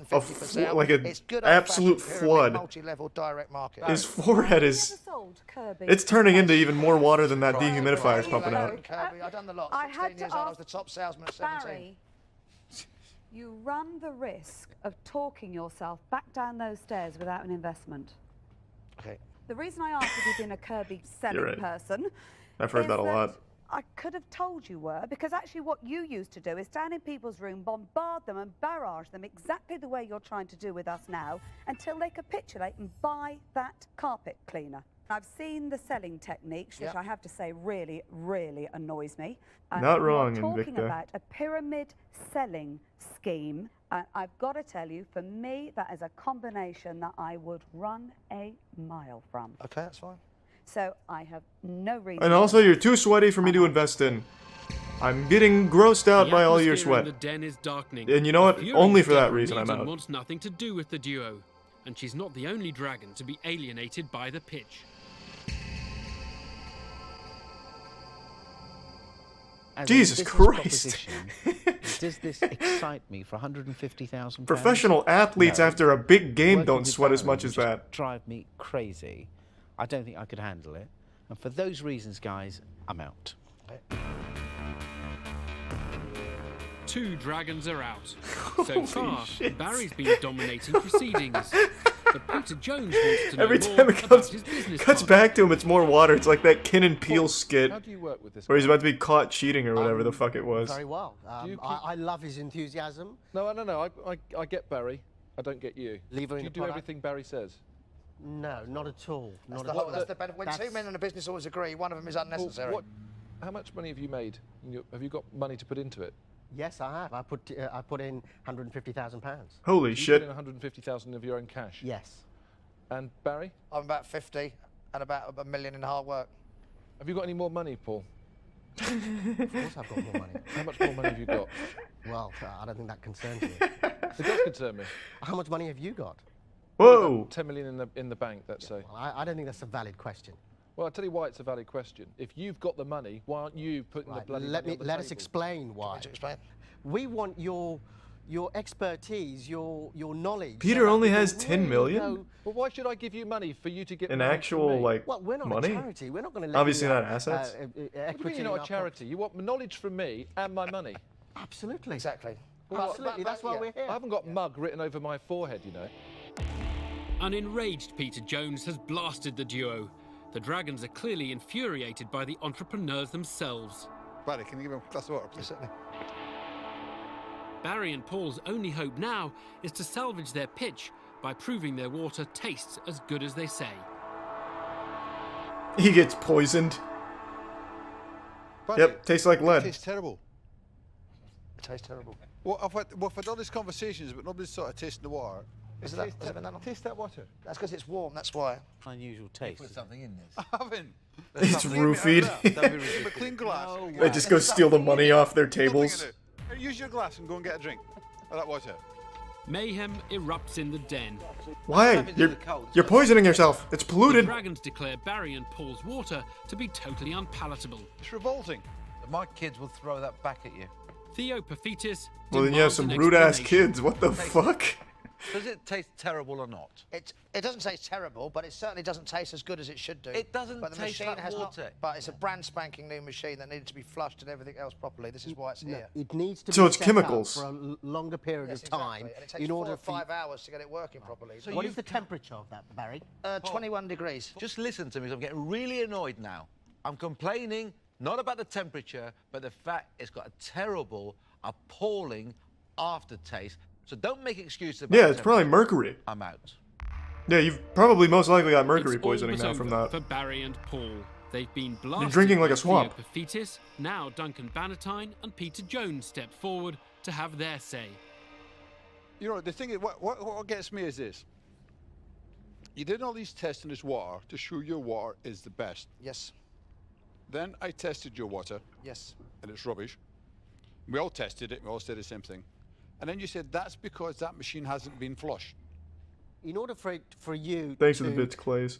like an absolute flood. Multi-level direct market. His forehead is... It's turning into even more water than that dehumidifier is pumping out. Kirby, I've done the lot. I had 16 to years old. I was ask the top salesman at 17. Barry, you run the risk of talking yourself back down those stairs without an investment. Okay. The reason I asked if you've been a Kirby selling right. person I've heard is that a lot. I could have told you were, because actually what you used to do is stand in people's room, bombard them and barrage them exactly the way you're trying to do with us now, until they capitulate and buy that carpet cleaner. I've seen the selling techniques, which I have to say really, really annoys me. Not wrong, You're talking Invicta. about a pyramid selling scheme. I've got to tell you, for me, that is a combination that I would run a mile from. Okay, that's fine. So I have no reason... And also, you're too sweaty for me to invest in. I'm getting grossed out by all your sweat. The den is darkening. And you know what? The Only for that furious reason I'm Dunedin out. wants nothing to do with the duo, and she's not the only dragon to be alienated by the pitch. As Jesus a business Christ. proposition, does this excite me for £150,000? Professional athletes No. after a big game Working don't with sweat as Barry much would as just that. drive me crazy. I don't think I could handle it. And for those reasons, guys, I'm out. 2 dragons are out. So Holy far, shit. Barry's been dominating proceedings. But Peter Jones wants to know Every more time it about his business cuts partner. back to him, it's more water. It's like that Kin and Peele skit How do you work with this where he's guy? about to be caught cheating or whatever the fuck it was. Very well. I love his enthusiasm. No, I get Barry. I don't get you. Leave her Do in you the do product? everything Barry says? No, not at all. That's Not the at whole, all. that's the benefit. When 2 men in a business always agree, one of them is unnecessary. How much money have you made? Have you got money to put into it? Yes, I have. I put in £150,000. Holy You shit. put in 150,000 of your own cash? Yes. And Barry? I'm about 50 and about $1 million in hard work. Have you got any more money, Paul? Of course I've got more money. How much more money have you got? Well, I don't think that concerns you. It does concern me. How much money have you got? Whoa! 10 million in the bank, let's say. Well, I don't think that's a valid question. Well, I'll tell you why it's a valid question. If you've got the money, why aren't you putting the bloody money on the Let us table? explain why. Explain. We want your expertise, your knowledge. Peter so that only we has can 10 really million? know- Well, why should I give you money for you to get An money from actual, me? like, Well, we're not money? a charity. We're not going to let Obviously you not assets. What do you equity mean you're in not our a charity? You want knowledge from me and my money. Absolutely. Exactly. Absolutely. That's why we're here. I haven't got mug written over my forehead, you know. An enraged Peter Jones has blasted the duo. The Dragons are clearly infuriated by the entrepreneurs themselves. Barry, can you give him a glass of water, please? Certainly. Barry and Paul's only hope now is to salvage their pitch by proving their water tastes as good as they say. He gets poisoned. Barry, Yep, tastes like It lead. tastes terrible. It tastes terrible. Well, I've had all these conversations, but nobody's sort of tasting the water. Is it been that long? Taste that water. That's because it's warm, that's why. Unusual taste. Put something in this. I haven't. It's roofied. A clean glass. They just go steal the money off their Nothing in tables. it. Use your glass and go and get a drink of that water. Mayhem erupts in the den. Why? You're poisoning yourself. It's The polluted. Dragons declare Barry and Paul's water to be totally unpalatable. It's revolting. My kids will throw that back at you. Theo Paphitis Well, then you have demands some an rude-ass explanation. kids. What the fuck? Does it taste terrible or not? It doesn't taste terrible, but it certainly doesn't taste as good as it should do. It doesn't but the taste machine like has water. Not, but it's a brand spanking new machine that needed to be flushed and everything else properly. This is why it's here. It needs to So be it's set chemicals. up for a longer period Yes, of time exactly. And it takes in 4 order or for 5 hours to get it working properly. What is the temperature of that, Barry? 21 degrees. Just listen to me, 'cause I'm getting really annoyed now. I'm complaining not about the temperature, but the fact it's got a terrible, appalling aftertaste. So don't make excuses about Yeah, the it's probably temperature. mercury. I'm out. Yeah, you've probably most likely got mercury It's all poisoning but now from over that. for Barry and Paul. They've been blasted. drinking like by a swamp. Theo Paphitis. Now Duncan Bannatyne and Peter Jones step forward to have their say. You know, the thing is, what gets me is this. You did all these tests on this water to show your water is the best. Yes. Then I tested your water. Yes. And it's rubbish. We all tested it. We all said the same thing. And then you said that's because that machine hasn't been flushed. In order for you Thanks to to the bits, Clays.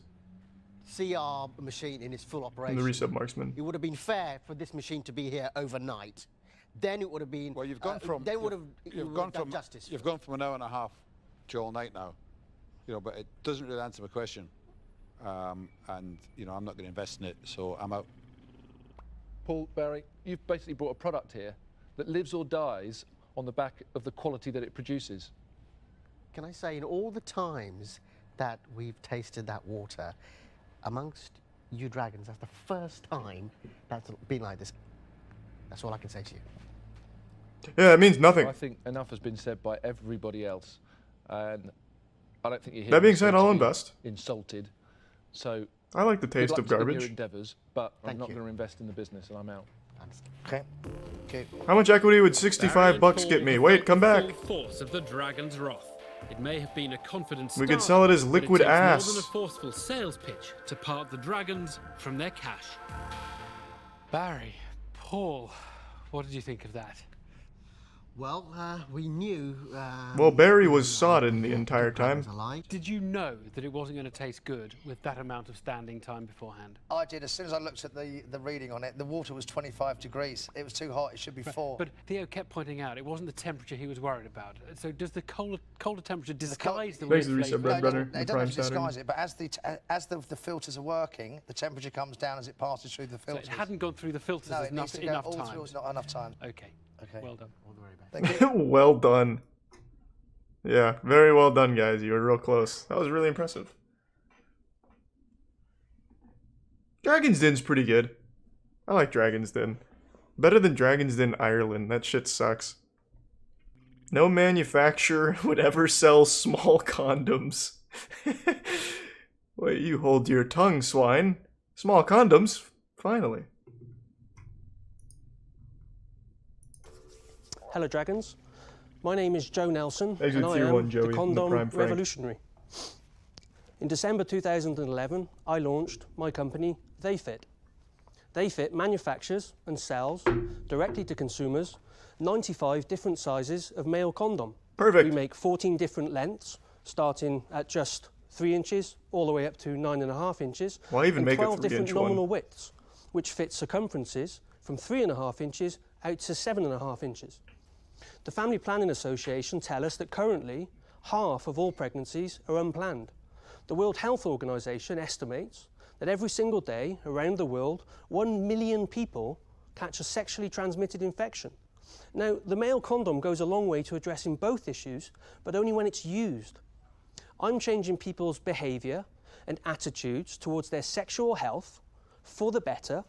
see our machine in its full operation, And the reset marksman. it would have been fair for this machine to be here overnight. Then it would have been. Well, you've gone from. Then would have. You've gone from. Justice. You've gone from an hour and a half to all night now. You know, but it doesn't really answer my question. And you know, I'm not going to invest in it, so I'm out. Paul, Barry, you've basically brought a product here that lives or dies on the back of the quality that it produces. Can I say, in all the times that we've tasted that water, amongst you dragons, that's the first time that's been like this. That's all I can say to you. Yeah, it means nothing. I think enough has been said by everybody else, and I don't think you're here. That being said, I'll to be invest. Insulted. So I like the good taste luck of to you in garbage. your endeavours, but I'm Thank not you. going to invest in the business, and I'm out. Okay. Okay. How much equity would Barry 65 and bucks Paul get me? have Wait, felt come the back. full force of the Dragon's wrath. It may have been a confident We start, could sell it as but liquid takes ass. more than a forceful sales pitch to part the Dragons from their cash. Barry, Paul, what did you think of that? Well, we knew. Well, Barry was sodden the entire time. Did you know that it wasn't going to taste good with that amount of standing time beforehand? I did. As soon as I looked at the reading on it, the water was 25 degrees. It was too hot. It should be 4. But Theo kept pointing out it wasn't the temperature he was worried about. So does the colder temperature disguise the weird Thanks to the flavour? reset bread runner. It doesn't have to disguise it, but as the filters are working, the temperature comes down as it passes through the So filters. it hadn't gone through the filters No, it needs to go enough all time. through. It's not enough time. Okay. Okay. Well done. All the very best. Well done. Yeah, very well done, guys. You were real close. That was really impressive. Dragon's Den's pretty good. I like Dragon's Den. Better than Dragon's Den Ireland. That shit sucks. No manufacturer would ever sell small condoms. Wait, you hold your tongue, swine. Small condoms? Finally. Hello, Dragons. My name is Joe Nelson, Exit and I tier am one, Joey, the in the Condom Prime Frank. Revolutionary. In December 2011, I launched my company, TheyFit. They fit manufacturers and sells directly to consumers 95 different sizes of male condom. Perfect. We make 14 different lengths, starting at just 3 inches all the way up to 9.5 inches. Why even and make a 12 different 3-inch one? nominal widths, which fit circumferences from 3.5 inches out to 7.5 inches. The Family Planning Association tell us that currently half of all pregnancies are unplanned. The World Health Organization estimates that every single day around the world, 1 million people catch a sexually transmitted infection. Now, the male condom goes a long way to addressing both issues, but only when it's used. I'm changing people's behaviour and attitudes towards their sexual health for the better.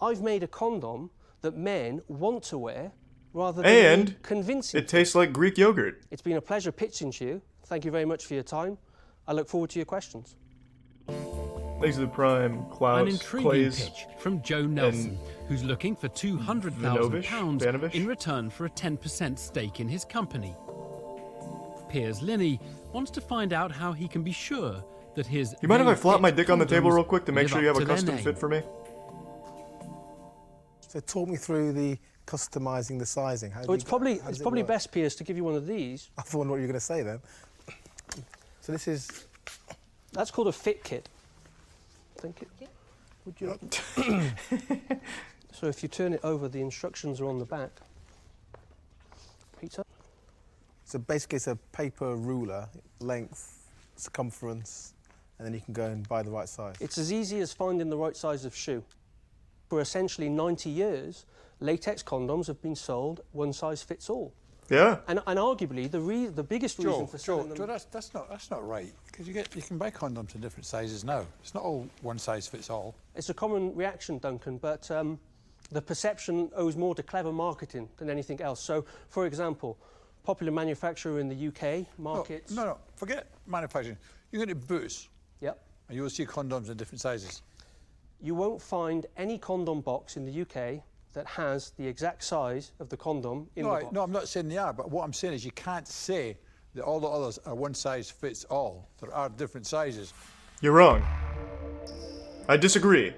I've made a condom that men want to wear rather than And convincing. it tastes like Greek yogurt. It's been a pleasure pitching to you. Thank you very much for your time. I look forward to your questions. Thanks to the Prime, Klaus, An intriguing Clays, pitch from Joe Nelson, who's looking for £200,000 in return for a 10% stake in his company. Piers Linney wants to find out how he can be sure that his... You mind if I very flop my fit dick on the table condoms real quick to make live sure you up have a to their custom name? fit for me? So talk me through the customising the sizing. How do Oh, it's you- probably how does it probably work? best, Piers, to give you one of these. I thought what you were going to say then. So this is... That's called a fit kit. Thank you. Would you? So if you turn it over, the instructions are on the back. Peter? So basically it's a paper ruler, length, circumference, and then you can go and buy the right size. It's as easy as finding the right size of shoe. For essentially 90 years, latex condoms have been sold one size fits all. Yeah. And arguably, the biggest reason for selling them... Joe, that's not right, because you can buy condoms in different sizes now. It's not all one size fits all. It's a common reaction, Duncan, but the perception owes more to clever marketing than anything else. So, for example, popular manufacturer in the UK markets... No, forget manufacturing. You go to Boots. Yep. And you'll see condoms in different sizes. You won't find any condom box in the UK that has the exact size of the condom in the box. No, I'm not saying they are, but what I'm saying is you can't say that all the others are one size fits all. There are different sizes. You're wrong. I disagree.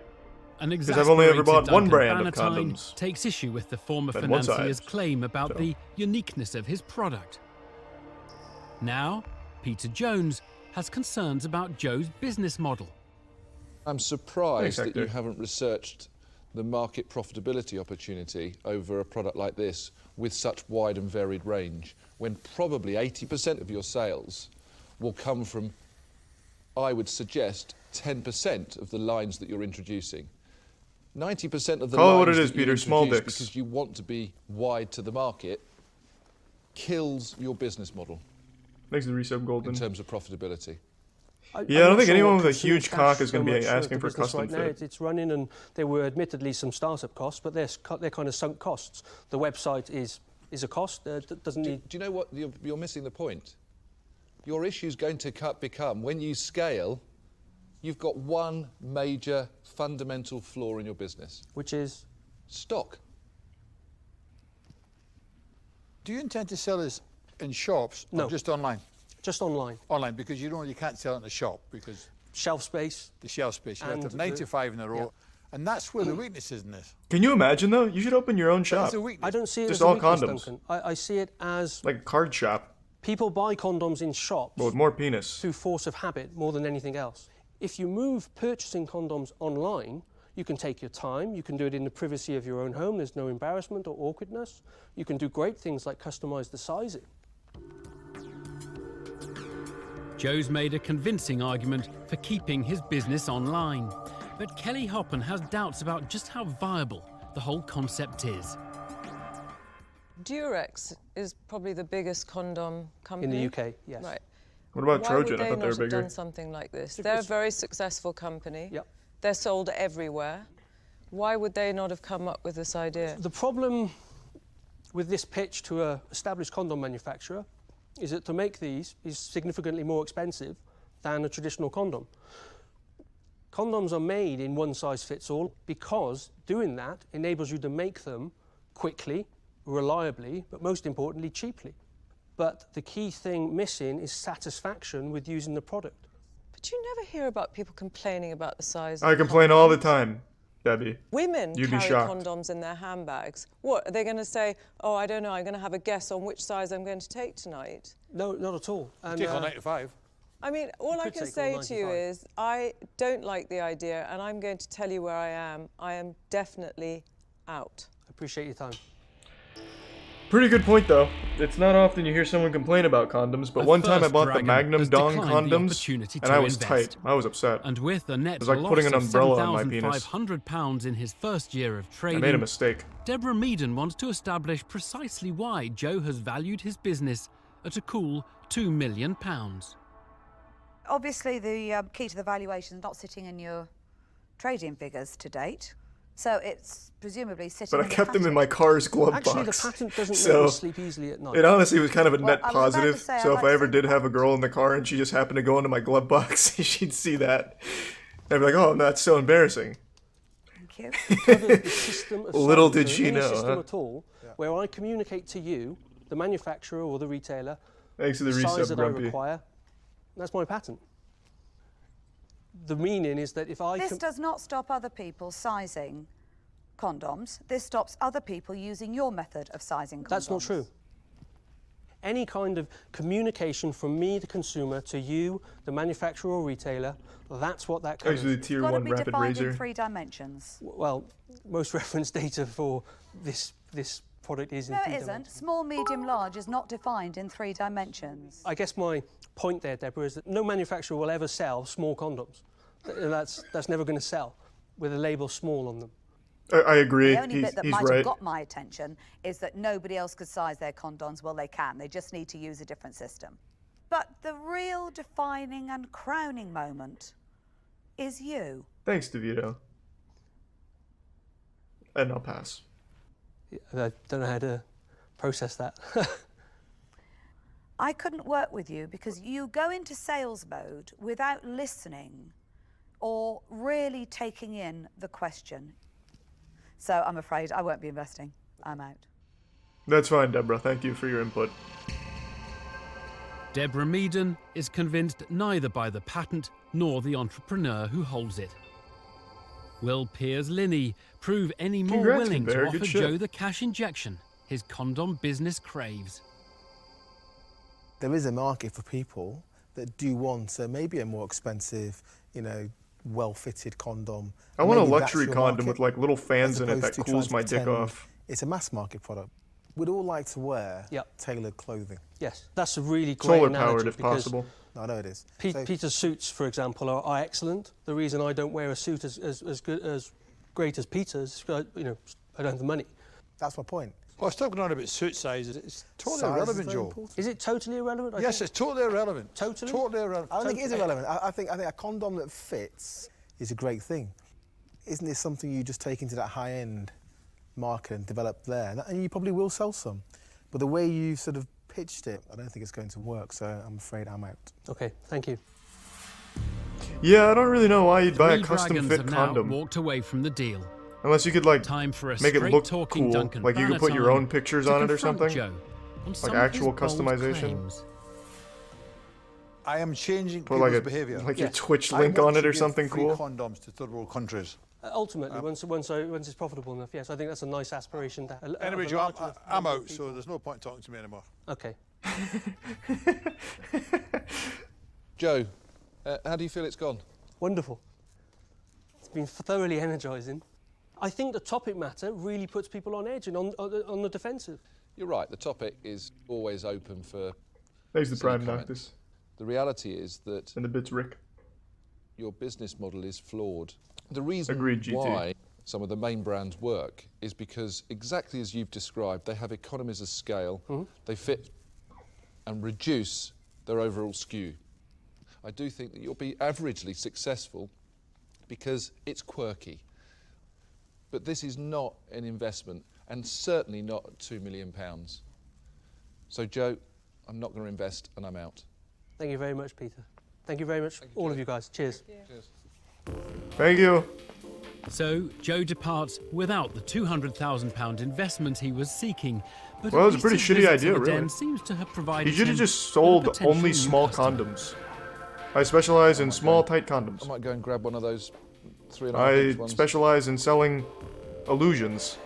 An Because I've only ever bought one Duncan brand of Bannatyne condoms. takes issue with the former But one financier's size. claim about So. the uniqueness of his product. Now, Peter Jones has concerns about Joe's business model. I'm surprised Thanks, that you Hector. haven't researched the market profitability opportunity over a product like this with such wide and varied range, when probably 80% of your sales will come from, I would suggest, 10% of the lines that you're introducing. 90% of the Call it lines what it is, that you Peter, small introduce dicks. because you want to be wide to the market kills your business model Thanks to the Resub Golden. in terms of profitability. Yeah, I I'm don't not think sure anyone what with a consumer huge cash cock is so going to be much asking the for business custom right now. fit. It's running, and there were admittedly some startup costs, but they're kind of sunk costs. The website is a cost. Doesn't need. Do you know what? You're missing the point. Your issue's going to become, when you scale, you've got one major fundamental flaw in your business. Which is? Stock. Do you intend to sell this in shops No. or just online? Just online. Online, because you can't sell it in a shop because... Shelf space. The shelf space. You have And to have the- 95 in a row. yeah. And that's where the weakness is in this. Can you imagine, though? You should open your own shop. I don't see it Just as a all weakness, condoms. Duncan. I see it as... Like a card shop, People buy condoms in shops but with more penis. through force of habit more than anything else. If you move purchasing condoms online, you can take your time, you can do it in the privacy of your own home, there's no embarrassment or awkwardness. You can do great things like customise the sizing. Joe's made a convincing argument for keeping his business online. But Kelly Hoppen has doubts about just how viable the whole concept is. Durex is probably the biggest condom company. In the UK, yes. Right. What about Why Trojan? would I they thought they were not have bigger. done something like this? They're a very successful company. Yep. They're sold everywhere. Why would they not have come up with this idea? The problem with this pitch to an established condom manufacturer is that to make these is significantly more expensive than a traditional condom. Condoms are made in one size fits all because doing that enables you to make them quickly, reliably, but most importantly, cheaply. But the key thing missing is satisfaction with using the product. But you never hear about people complaining about the size I of complain all the time. Debbie. Women You'd be carry shocked. condoms in their handbags. What, are they going to say, oh, I don't know, I'm going to have a guess on which size I'm going to take tonight? No, not at all. And, Take all 95. I mean, all I could can take say all to you 95. is I don't like the idea, and I'm going to tell you where I am. I am definitely out. Appreciate your time. Pretty good point, though. It's not often you hear someone complain about condoms, but one time I first bought the dragon Magnum has Dong declined the condoms, opportunity and to I was invest. tight. I was upset. And with a net It was like loss putting an of umbrella on my penis. £7,500 in his first year of I trading, made a mistake. Deborah Meaden wants to establish precisely why Joe has valued his business at a cool £2 million. Obviously, the key to the valuation is not sitting in your trading figures to date. So it's presumably sitting But I in the kept them in patent. my car's glove Actually, box. the patent doesn't so make me sleep easily at night. It honestly was kind of a net I was about to positive. say, So I'd if like I to ever see did the have a girl in the car and she just happened to go into my glove box, she'd see that. And I'd be like, oh, that's so embarrassing. Thank you. It covers the system of Little did cyber, she any know, system huh? at all, where I communicate to you, the manufacturer or the retailer, Thanks to the size resub, that Grumpy. I require. That's my patent. The meaning is that if I This does not stop other people sizing condoms. This stops other people using your method of sizing condoms. That's not true. Any kind of communication from me, the consumer, to you, the manufacturer or retailer, that's what that covers. Thanks to the tier It's got to 1 be rapid defined razor. in 3 dimensions. Well, most reference data for this product is in No, 3 it isn't. dimensions. Small, medium, large is not defined in 3 dimensions. I guess my point there, Deborah, is that no manufacturer will ever sell small condoms. That's never going to sell with a label small on them. I agree. The only bit that he's might right. have got my attention is that nobody else could size their condoms. Well, they can. They just need to use a different system. But the real defining and crowning moment is you. Thanks, DeVito. And I'll pass. I don't know how to process that. I couldn't work with you because you go into sales mode without listening or really taking in the question. So I'm afraid I won't be investing. I'm out. That's fine, Deborah. Thank you for your input. Deborah Meaden is convinced neither by the patent nor the entrepreneur who holds it. Will Piers Linney prove any more Congrats, willing Bear. to Good offer shit. Joe the cash injection his condom business craves? There is a market for people that do want maybe a more expensive, well-fitted condom. I want a Maybe that's luxury your condom market, with like little fans as in it opposed that to cools trying my to dick pretend off. It's a mass market product. We'd all like to wear tailored clothing. Yes, that's a really great Solar analogy powered if because possible. I know it is. So- Peter's suits, for example, are excellent. The reason I don't wear a suit as great as Peter's, is 'cause, I don't have the money. That's my point. Well, stop going on about suit sizes. It's totally Size is irrelevant, very Joe. important. Is it totally irrelevant? I Yes, think? it's totally irrelevant. Totally? Totally irrelevant. I don't think it is irrelevant. I think a condom that fits is a great thing. Isn't this something you just take into that high-end market and develop there? And you probably will sell some. But the way you sort of pitched it, I don't think it's going to work, so I'm afraid I'm out. Okay, thank you. Yeah, I don't really know why you'd buy a Three custom dragons fit have now condom. walked away from the deal. Unless you could like Time for a make it look straight-talking cool, Duncan like you could put your own Bannatyne pictures to on it or confront something, Joe on some like of actual his bold customization. claims. I am changing Put like people's a- behaviour. like your Yes. Twitch I link want on it to or give something free cool. condoms to third world countries. Ultimately, once it's profitable enough, yes, I think that's a nice aspiration. Anyway, Joe, I'm out, so there's no point talking to me anymore. Okay. Joe, how do you feel it's gone? Wonderful. It's been thoroughly energising. I think the topic matter really puts people on edge and on the defensive. You're right, the topic is always open for Thanks to silly Prime comments. Noctis. The reality is that And the bits Rick. your business model is flawed. The reason Agreed, GT. why some of the main brands work is because, exactly as you've described, they have economies of scale, they fit and reduce their overall SKU. I do think that you'll be averagely successful because it's quirky. But this is not an investment, and certainly not at £2 million. So, Joe, I'm not going to invest, and I'm out. Thank you very much, Peter. Thank you very much, all of you guys. Cheers. Cheers. Thank you. So Joe departs without the £200,000 investment he was seeking. But Well, at it was a pretty least his shitty visit to idea, the den really. seems to have provided He should have him just with a sold potential only new small customer. condoms. I specialize in small, tight condoms. I might go and grab one of those 3.5 inch I ones. specialize in selling illusions.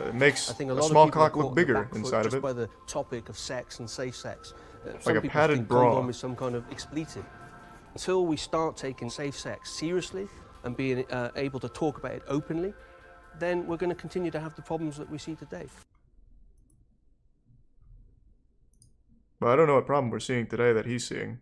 It makes I think a a lot small of people are cock look caught on the bigger back foot inside of just it. by the topic of sex and safe sex. Like Some a people padded think bra. condom is some kind of expletive. Until we start taking safe sex seriously and being able to talk about it openly, then we're going to continue to have the problems that we see today. Well, I don't know what problem we're seeing today that he's seeing.